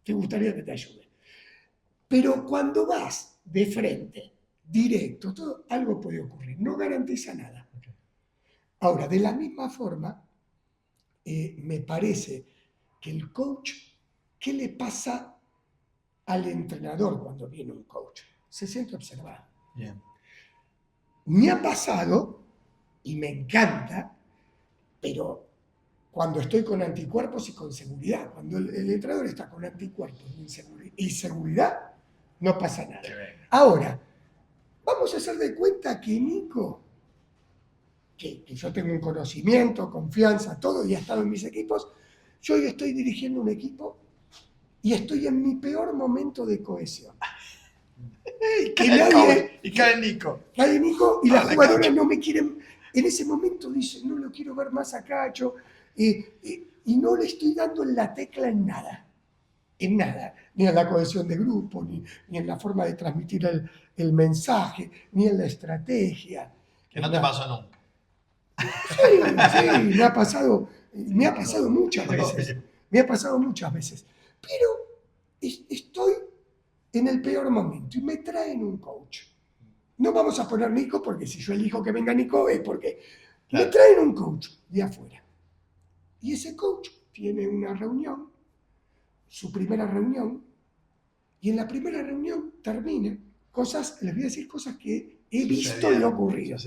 te gustaría que te ayude? Pero cuando vas de frente, directo, todo, algo puede ocurrir, no garantiza nada. Ahora, de la misma forma, me parece que el coach, ¿qué le pasa al entrenador cuando viene un coach? Se siente observado. Bien. Me ha pasado, y me encanta, pero cuando estoy con anticuerpos y con seguridad. Cuando el entrenador está con anticuerpos y seguridad, no pasa nada. Ahora, vamos a hacer de cuenta que Nico, que yo tengo un conocimiento, confianza, todo, y ha estado en mis equipos, yo hoy estoy dirigiendo un equipo y estoy en mi peor momento de cohesión. Y cae Nico. Cae Nico y las la jugadoras cancha. no me quieren. En ese momento dicen, no lo quiero ver más a Cacho, y no le estoy dando en la tecla en nada. En nada. Ni en la cohesión de grupo, ni en la forma de transmitir el mensaje, ni en la estrategia. Que no te pasó nunca. Sí, me ha pasado muchas veces. Obvio. Me ha pasado muchas veces. Pero estoy en el peor momento y me traen un coach. No vamos a poner Nico, porque si yo elijo que venga Nico es porque me traen un coach de afuera. Y ese coach tiene una reunión, su primera reunión, y en la primera reunión termina les voy a decir cosas que he visto y ocurrido.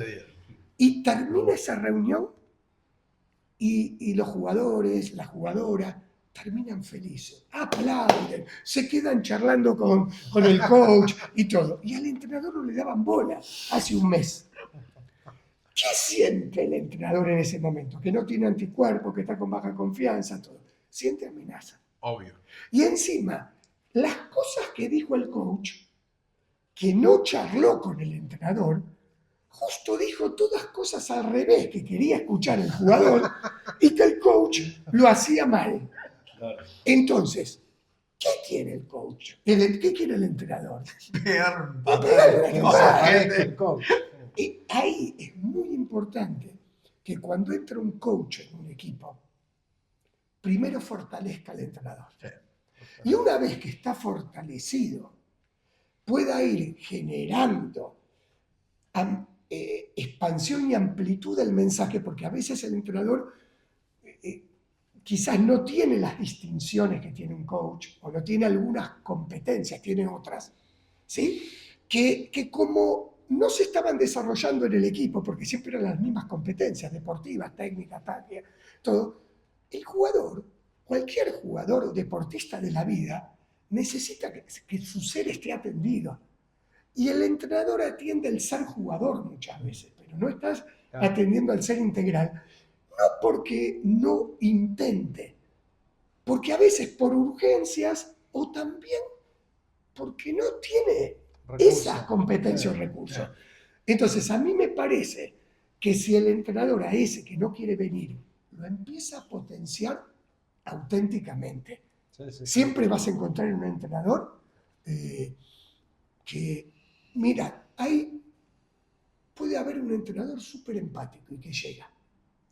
Y termina esa reunión y los jugadores, las jugadoras, terminan felices, aplauden, se quedan charlando con el coach y todo. Y al entrenador no le daban bola hace un mes. ¿Qué siente el entrenador en ese momento? Que no tiene anticuerpos, que está con baja confianza, todo. Siente amenaza. Obvio. Y encima, las cosas que dijo el coach, que no charló con el entrenador, justo dijo todas cosas al revés que quería escuchar el jugador y que el coach lo hacía mal. Entonces, ¿qué quiere el coach? ¿Qué quiere el entrenador? Pegar un Pegarle, patada. Y ahí es muy importante que cuando entra un coach en un equipo, primero fortalezca al entrenador. Sí. Y una vez que está fortalecido, pueda ir generando expansión y amplitud del mensaje, porque a veces el entrenador quizás no tiene las distinciones que tiene un coach, o no tiene algunas competencias, tiene otras, ¿sí? Que como no se estaban desarrollando en el equipo, porque siempre eran las mismas competencias deportivas, técnicas, tácticas, todo, el jugador, cualquier jugador deportista de la vida, necesita que su ser esté atendido. Y el entrenador atiende al ser jugador muchas veces, pero no estás atendiendo al ser integral. No porque no intente, porque a veces por urgencias o también porque no tiene esas competencias o recursos. Entonces, a mí me parece que si el entrenador a ese que no quiere venir lo empieza a potenciar auténticamente, siempre vas a encontrar en un entrenador que, mira, puede haber un entrenador súper empático y que llega.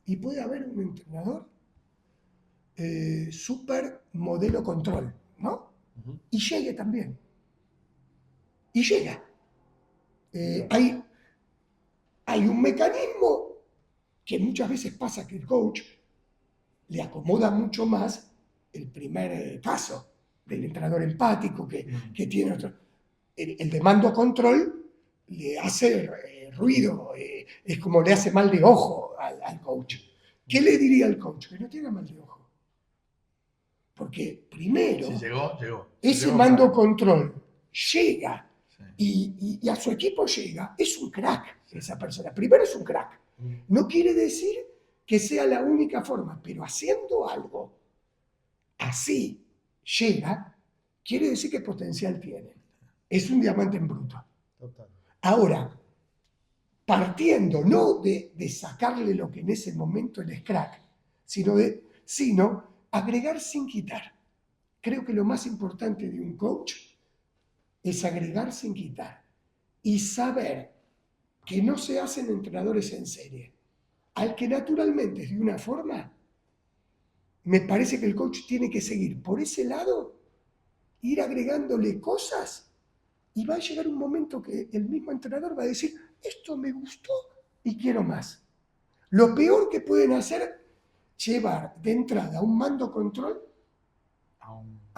Y puede haber un entrenador súper modelo control, ¿no? Y llegue también. Y llega. Hay un mecanismo que muchas veces pasa que el coach le acomoda mucho más el primer paso del entrenador empático que tiene otro. El de mando control le hace ruido, es como le hace mal de ojo al coach. ¿Qué le diría al coach? Que no tenga mal de ojo. Porque primero, Si llegó. ese Llegó mando mal. control llega Sí. y a su equipo llega, es un crack esa persona. Primero es un crack. No quiere decir que sea la única forma, pero haciendo algo así llega, quiere decir que potencial tiene. Es un diamante en bruto. Total. Ahora, partiendo no de sacarle lo que en ese momento él es crack, sino agregar sin quitar. Creo que lo más importante de un coach es agregar sin quitar y saber que no se hacen entrenadores en serie. Al que naturalmente es de una forma, me parece que el coach tiene que seguir por ese lado, ir agregándole cosas, y va a llegar un momento que el mismo entrenador va a decir, esto me gustó y quiero más. Lo peor que pueden hacer, llevar de entrada un mando control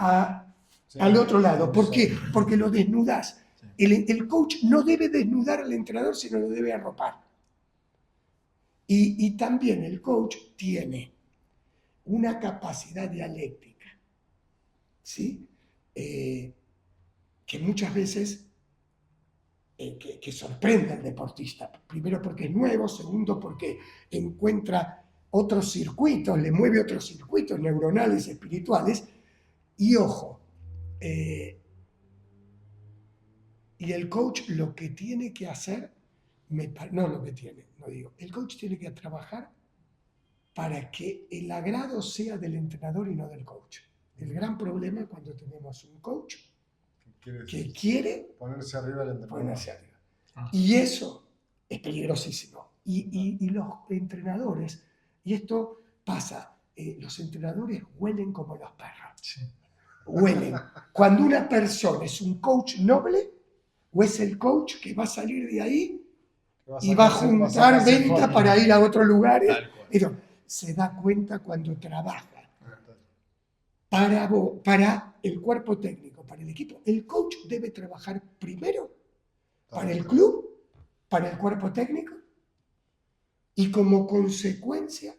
al otro lado. ¿Por qué? Porque lo desnudas. El coach no debe desnudar al entrenador, sino lo debe arropar. Y también el coach tiene una capacidad dialéctica, ¿sí? Que muchas veces que sorprende al deportista. Primero porque es nuevo, segundo porque encuentra otros circuitos, le mueve otros circuitos neuronales, espirituales, y ojo, y el coach lo que tiene que hacer, el coach tiene que trabajar para que el agrado sea del entrenador y no del coach. El gran problema es cuando tenemos un coach que quiere ponerse arriba del entrenador. ponerse arriba. Y eso es peligrosísimo. Y los entrenadores, y esto pasa, los entrenadores huelen como los perros. Sí. Huelen. Cuando una persona es un coach noble, o es el coach que va a salir de ahí y va a juntar venta para ir a otros lugares, Tal cual. pero se da cuenta cuando trabaja para el cuerpo técnico, para el equipo. El coach debe trabajar primero para el club, para el cuerpo técnico y como consecuencia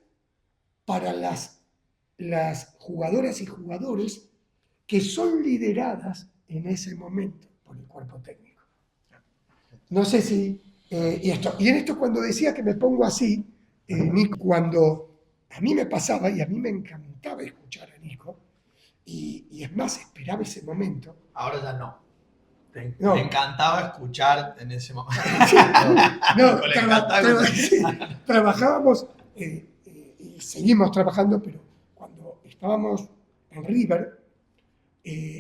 para las jugadoras y jugadores que son lideradas en ese momento por el cuerpo técnico. No sé si... y en esto cuando decía que me pongo así, Nico, cuando a mí me pasaba y a mí me encantaba escuchar a Nico, y es más, esperaba ese momento. Ahora ya no. No. Me encantaba escuchar en ese momento. No, Le encantaba escuchar. trabajábamos y seguimos trabajando, pero cuando estábamos en River,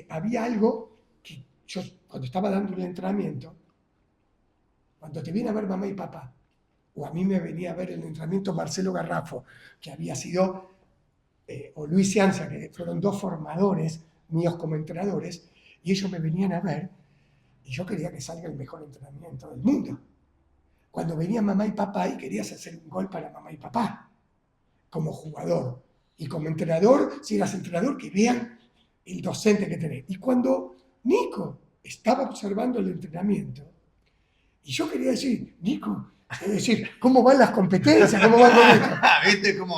había algo que yo, cuando estaba dando el entrenamiento, cuando te viene a ver mamá y papá, o a mí me venía a ver el entrenamiento Marcelo Garrafo, que había sido, o Luis Cianza, que fueron dos formadores míos como entrenadores, y ellos me venían a ver, y yo quería que salga el mejor entrenamiento del mundo. Cuando venía mamá y papá y querías hacer un gol para mamá y papá, como jugador. Y como entrenador, si eras entrenador, que vean el docente que tenés. Y cuando Nico estaba observando el entrenamiento, y yo quería decir, Nico, es decir, ¿cómo van las competencias? ¿Cómo van con esto? ¿Viste cómo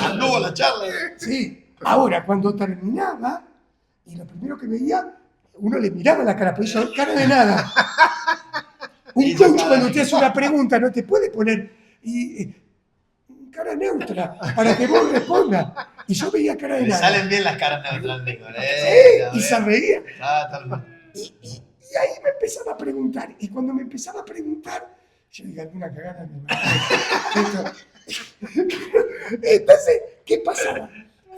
anduvo la charla? Sí, ahora cuando terminaba, y lo primero que veía, uno le miraba la cara, pero hizo cara de nada. Un coach cuando te hace una pregunta no te puede poner cara neutra para que vos respondas. Y yo veía cara de Le nada. salen bien las caras neutrales, Nico. Y se reía. Tal cual. Y ahí me empezaba a preguntar. Y cuando me empezaba a preguntar, yo dije, alguna cagada me mandé. Entonces, ¿qué pasaba?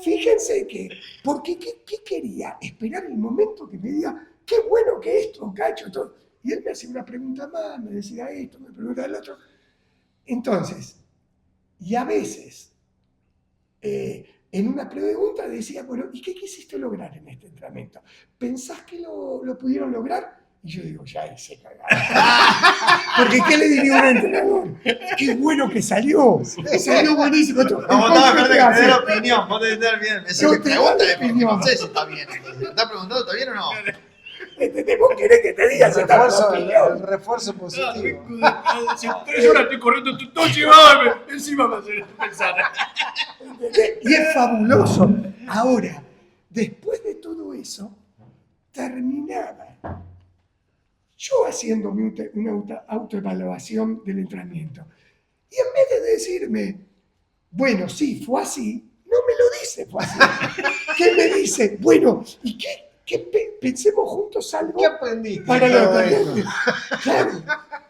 Fíjense que, porque ¿qué quería? Esperar el momento que me diga, qué bueno que esto, cacho, todo. Y él me hacía una pregunta más, me decía esto, me preguntaba el otro. Entonces, y a veces, en una pregunta decía, bueno, ¿y qué quisiste lograr en este entrenamiento? ¿Pensás que lo pudieron lograr? Y yo digo, ya hice cagada. Porque ¿qué le diría a un entrenador? Qué bueno que salió. Salió buenísimo. No, vos estabas acordando que te dé la opinión. Vos te dar bien. Yo Me te pregunta, doy la opinión. no sé si está bien. Entonces, ¿te estás preguntando está bien o no? Vos querés que te diga si está la opinión. El refuerzo positivo. 3 horas estoy corriendo todo llevado, encima me hace pensar. Y es fabuloso. Ahora, después de todo eso, terminaba yo haciéndome una autoevaluación del entrenamiento. Y en vez de decirme, bueno, sí, fue así, no me lo dice, fue así. ¿Qué me dice? Bueno, ¿y pensemos juntos algo? ¿Qué aprendiste? Para todo lo esto? que claro.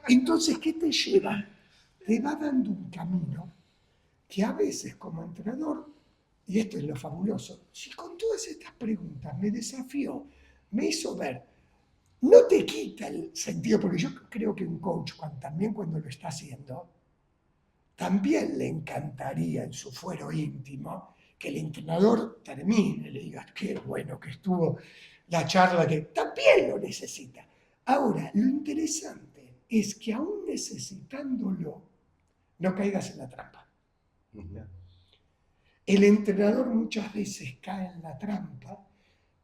Entonces, ¿qué te lleva? Te va dando un camino que a veces como entrenador, y esto es lo fabuloso, si con todas estas preguntas me desafió, me hizo ver, no te quita el sentido, porque yo creo que un coach, también cuando lo está haciendo, también le encantaría en su fuero íntimo que el entrenador termine, le diga, qué bueno que estuvo la charla, que también lo necesita. Ahora, lo interesante es que aún necesitándolo, no caigas en la trampa. El entrenador muchas veces cae en la trampa,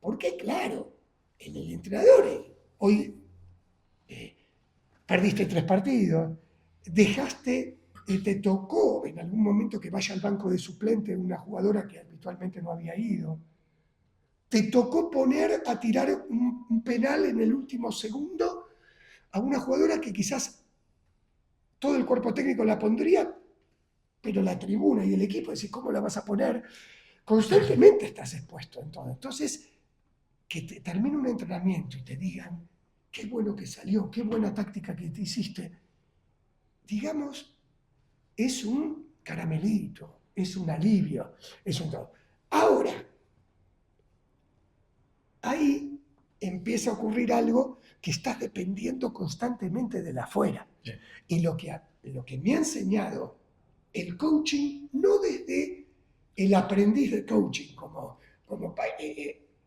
porque claro, en el entrenador hoy perdiste 3 partidos, dejaste te tocó en algún momento que vaya al banco de suplente una jugadora que habitualmente no había ido. Te tocó poner a tirar un penal en el último segundo a una jugadora que quizás todo el cuerpo técnico la pondría, pero la tribuna y el equipo, decís, ¿cómo la vas a poner? Constantemente estás expuesto en todo. Entonces, que te termine un entrenamiento y te digan, qué bueno que salió, qué buena táctica que te hiciste, digamos, es un caramelito, es un alivio, es un todo. Ahora, ahí empieza a ocurrir algo que estás dependiendo constantemente de la afuera. Sí. Y lo que me ha enseñado el coaching, no desde el aprendiz de coaching,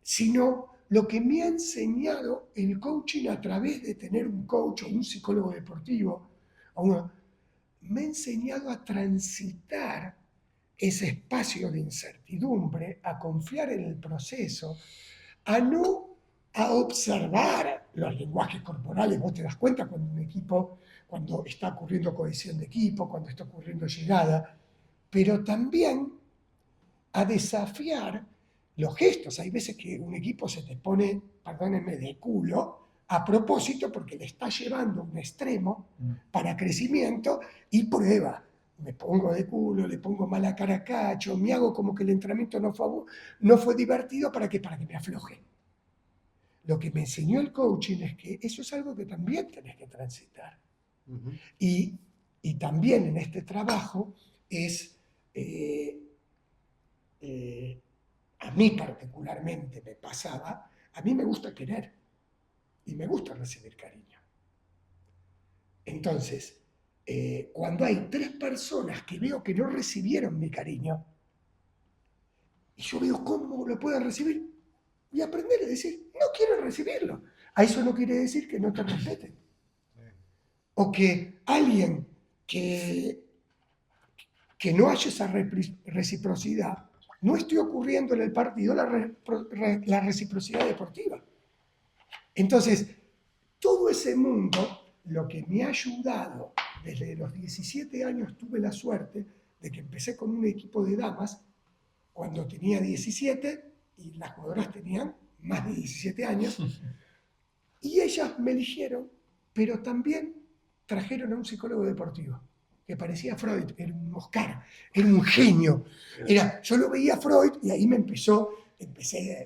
sino lo que me ha enseñado el coaching a través de tener un coach o un psicólogo deportivo, me ha enseñado a transitar ese espacio de incertidumbre, a confiar en el proceso, a observar los lenguajes corporales. Vos te das cuenta cuando un equipo, cuando está ocurriendo cohesión de equipo, cuando está ocurriendo llegada, pero también a desafiar los gestos. Hay veces que un equipo se te pone, perdónenme, de culo a propósito porque le está llevando un extremo para crecimiento y prueba. Me pongo de culo, le pongo mala cara a Cacho, me hago como que el entrenamiento no fue divertido para que me afloje. Lo que me enseñó el coaching es que eso es algo que también tenés que transitar. Ujú. Y también en este trabajo es, a mí particularmente me pasaba, a mí me gusta querer y me gusta recibir cariño. Entonces, cuando hay 3 personas que veo que no recibieron mi cariño, y yo veo cómo lo pueden recibir, y aprender a decir, no quiero recibirlo. A eso no quiere decir que no te respeten. O que alguien que no haya esa reciprocidad, no esté ocurriendo en el partido la reciprocidad deportiva. Entonces, todo ese mundo, lo que me ha ayudado, desde los 17 años tuve la suerte de que empecé con un equipo de damas cuando tenía 17 y las jugadoras tenían más de 17 años, y ellas me eligieron, pero también trajeron a un psicólogo deportivo, que parecía Freud, era un Oscar, era un genio. Yo lo veía a Freud y ahí empecé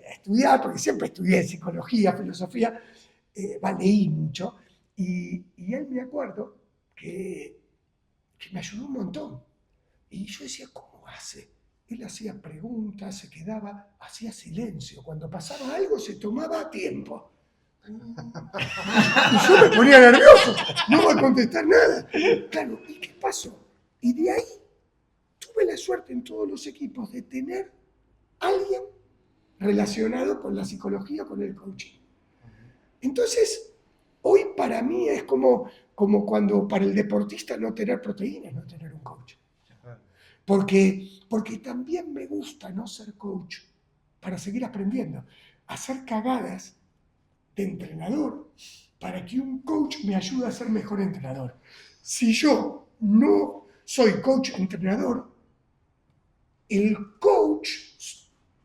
a estudiar, porque siempre estudié psicología, filosofía, leí mucho, y él me acuerdo que me ayudó un montón. Y yo decía, ¿cómo hace? Él hacía preguntas, se quedaba, hacía silencio. Cuando pasaba algo se tomaba tiempo. Y yo me ponía nervioso, no iba a contestar nada. Claro, ¿y qué pasó? Y de ahí tuve la suerte en todos los equipos de tener alguien relacionado con la psicología, con el coaching. Entonces, hoy para mí es como cuando para el deportista no tener proteínas, no tener un coach. Porque también me gusta no ser coach para seguir aprendiendo, hacer cagadas de entrenador para que un coach me ayude a ser mejor entrenador. Si yo no soy coach-entrenador, el coach,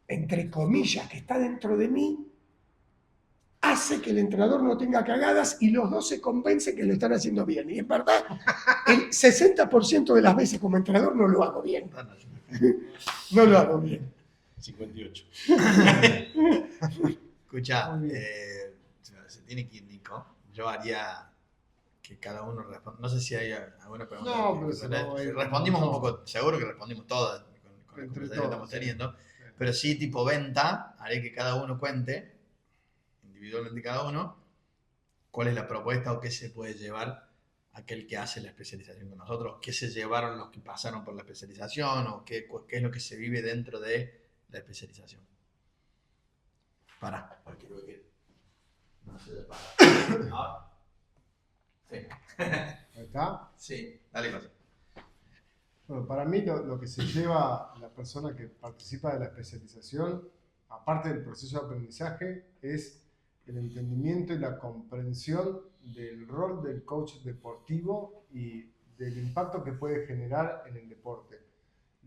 entre comillas, que está dentro de mí, hace que el entrenador no tenga cagadas y los dos se convencen que lo están haciendo bien. Y en verdad, el 60% de las veces como entrenador no lo hago bien. No lo hago bien. 58. Escucha, Muy bien. se tiene que ir Nico. Yo haría que cada uno responda. No sé si hay alguna pregunta. No, pero si no, respondimos un poco, seguro que respondimos todas con la Entre conversación que todos, estamos sí. teniendo. Pero sí, tipo venta, haré que cada uno cuente, individualmente cada uno, cuál es la propuesta o qué se puede llevar aquel que hace la especialización con nosotros, qué se llevaron los que pasaron por la especialización o qué es lo que se vive dentro de la especialización. Porque creo que no se le para. Ah. Sí. Ahí está. Sí, dale cosa. Bueno, para mí lo que se lleva la persona que participa de la especialización, aparte del proceso de aprendizaje, es el entendimiento y la comprensión del rol del coach deportivo y del impacto que puede generar en el deporte.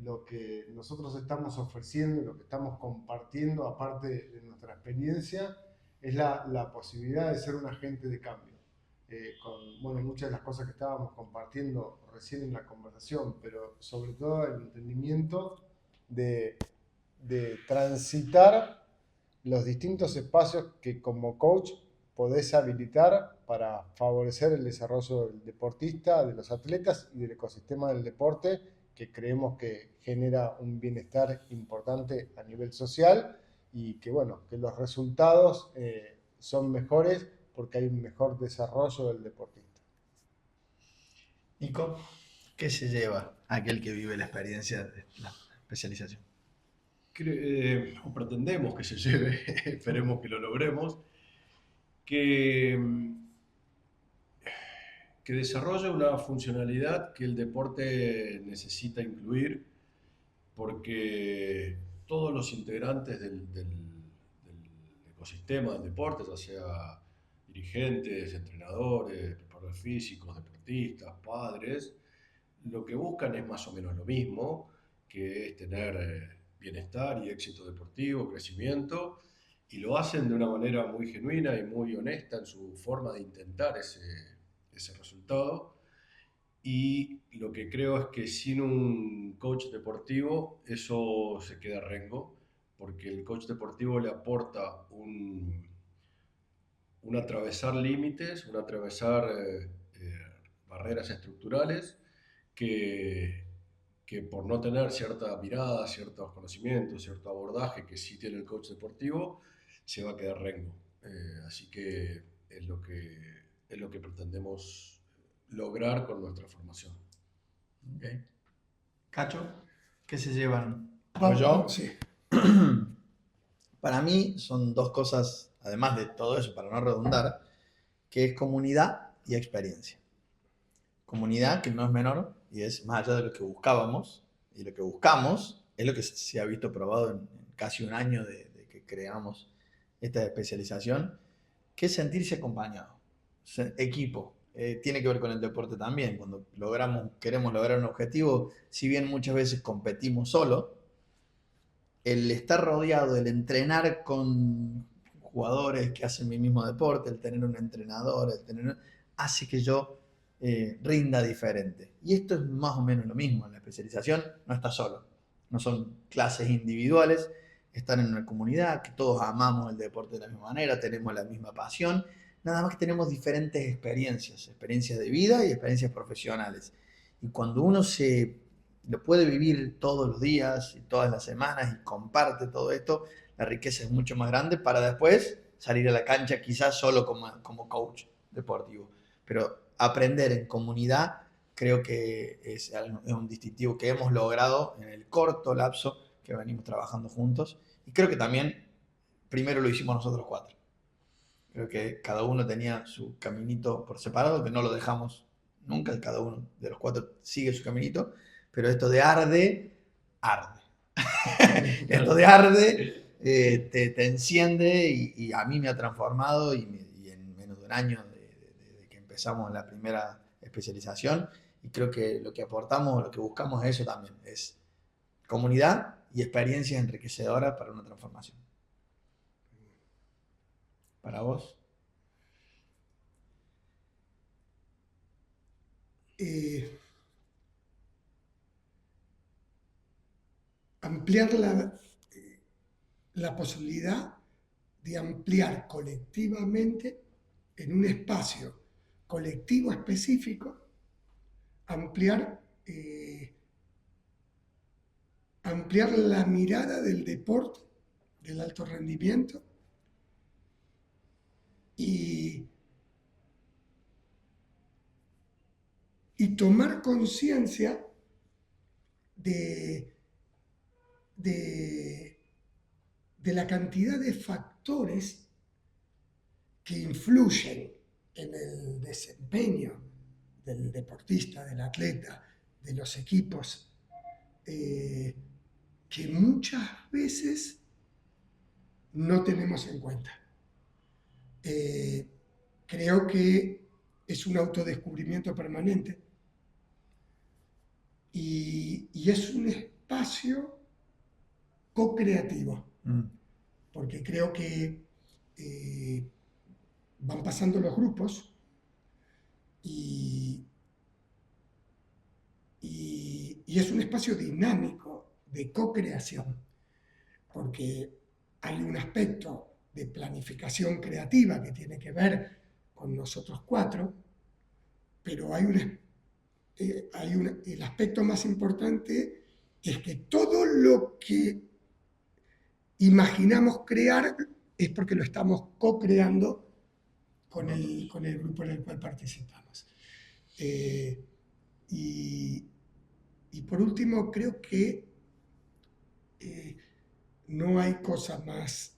Lo que nosotros estamos ofreciendo, lo que estamos compartiendo, aparte de nuestra experiencia, es la posibilidad de ser un agente de cambio. Con bueno, muchas de las cosas que estábamos compartiendo recién en la conversación, pero sobre todo el entendimiento de transitar los distintos espacios que como coach podés habilitar para favorecer el desarrollo del deportista, de los atletas y del ecosistema del deporte, que creemos que genera un bienestar importante a nivel social y que, bueno, que los resultados son mejores porque hay un mejor desarrollo del deportista. Nico, ¿qué se lleva aquel que vive la experiencia de la especialización? O pretendemos que se lleve, esperemos que lo logremos, que desarrolle una funcionalidad que el deporte necesita incluir, porque todos los integrantes del ecosistema del deporte, ya sea dirigentes, entrenadores, preparadores físicos, deportistas, padres, lo que buscan es más o menos lo mismo, que es tener bienestar y éxito deportivo, crecimiento, y lo hacen de una manera muy genuina y muy honesta en su forma de intentar ese resultado. Y lo que creo es que sin un coach deportivo eso se queda rengo, porque el coach deportivo le aporta un atravesar límites, un atravesar barreras estructurales que por no tener cierta mirada, ciertos conocimientos, cierto abordaje que sí tiene el coach deportivo, se va a quedar rengo. Así que es lo que pretendemos lograr con nuestra formación. Okay. Cacho, ¿qué se llevan? Vamos, ¿Yo? sí. Para mí son dos cosas, además de todo eso, para no redundar, que es comunidad y experiencia. Comunidad, que no es menor, y es más allá de lo que buscábamos, y lo que buscamos es lo que se ha visto probado en casi un año de que creamos esta especialización, que es sentirse acompañado. Equipo. Tiene que ver con el deporte también. Cuando queremos lograr un objetivo, si bien muchas veces competimos solo, el estar rodeado, el entrenar con jugadores que hacen mi mismo deporte, el tener un entrenador, hace que yo rinda diferente. Y esto es más o menos lo mismo. En la especialización no estás solo. No son clases individuales, están en una comunidad, que todos amamos el deporte de la misma manera, tenemos la misma pasión, nada más que tenemos diferentes experiencias de vida y experiencias profesionales. Y cuando uno lo puede vivir todos los días y todas las semanas y comparte todo esto, la riqueza es mucho más grande para después salir a la cancha quizás solo como coach deportivo. Pero aprender en comunidad creo que es un distintivo que hemos logrado en el corto lapso que venimos trabajando juntos. Y creo que también primero lo hicimos nosotros cuatro. Creo que cada uno tenía su caminito por separado, que no lo dejamos nunca, cada uno de los cuatro sigue su caminito, pero esto de arde. Esto de arde te enciende y a mí me ha transformado y en menos de un año de que empezamos la primera especialización, y creo que lo que aportamos, lo que buscamos es eso también, es comunidad y experiencias enriquecedoras para una transformación. ¿Para vos? Ampliar la posibilidad de ampliar colectivamente en un espacio colectivo específico, ampliar la mirada del deporte, del alto rendimiento, y tomar conciencia de la cantidad de factores que influyen en el desempeño del deportista, del atleta, de los equipos, que muchas veces no tenemos en cuenta. Creo que es un autodescubrimiento permanente y es un espacio co-creativo, porque creo que van pasando los grupos y es un espacio dinámico de co-creación, porque hay un aspecto de planificación creativa que tiene que ver con nosotros cuatro, pero el aspecto más importante es que todo lo que imaginamos crear es porque lo estamos co-creando con el grupo en el cual participamos. Y por último, creo que no hay cosa más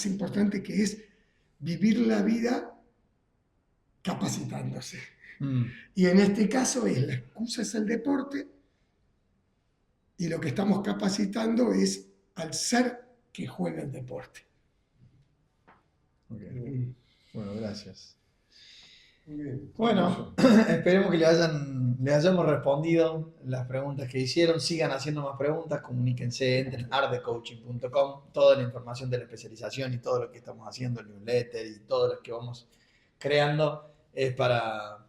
importante que es vivir la vida capacitándose. Y en este caso la excusa es el deporte y lo que estamos capacitando es al ser que juega el deporte. Okay. Bueno, gracias. Muy bien. Bueno, esperemos que les hayamos respondido las preguntas que hicieron. Sigan haciendo más preguntas, comuníquense, entren a artdecoaching.com. Toda la información de la especialización y todo lo que estamos haciendo, el newsletter y todo lo que vamos creando es para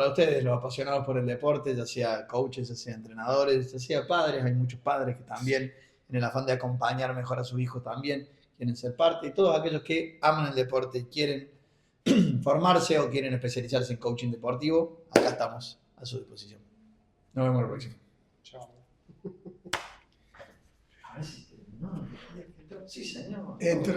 ustedes, los apasionados por el deporte, ya sea coaches, ya sea entrenadores, ya sea padres. Hay muchos padres que también, en el afán de acompañar mejor a sus hijos, también quieren ser parte. Y todos aquellos que aman el deporte y quieren formarse o quieren especializarse en coaching deportivo, acá estamos a su disposición. Nos vemos la próxima. Chao. A ver si terminó. Sí, señor. Entró.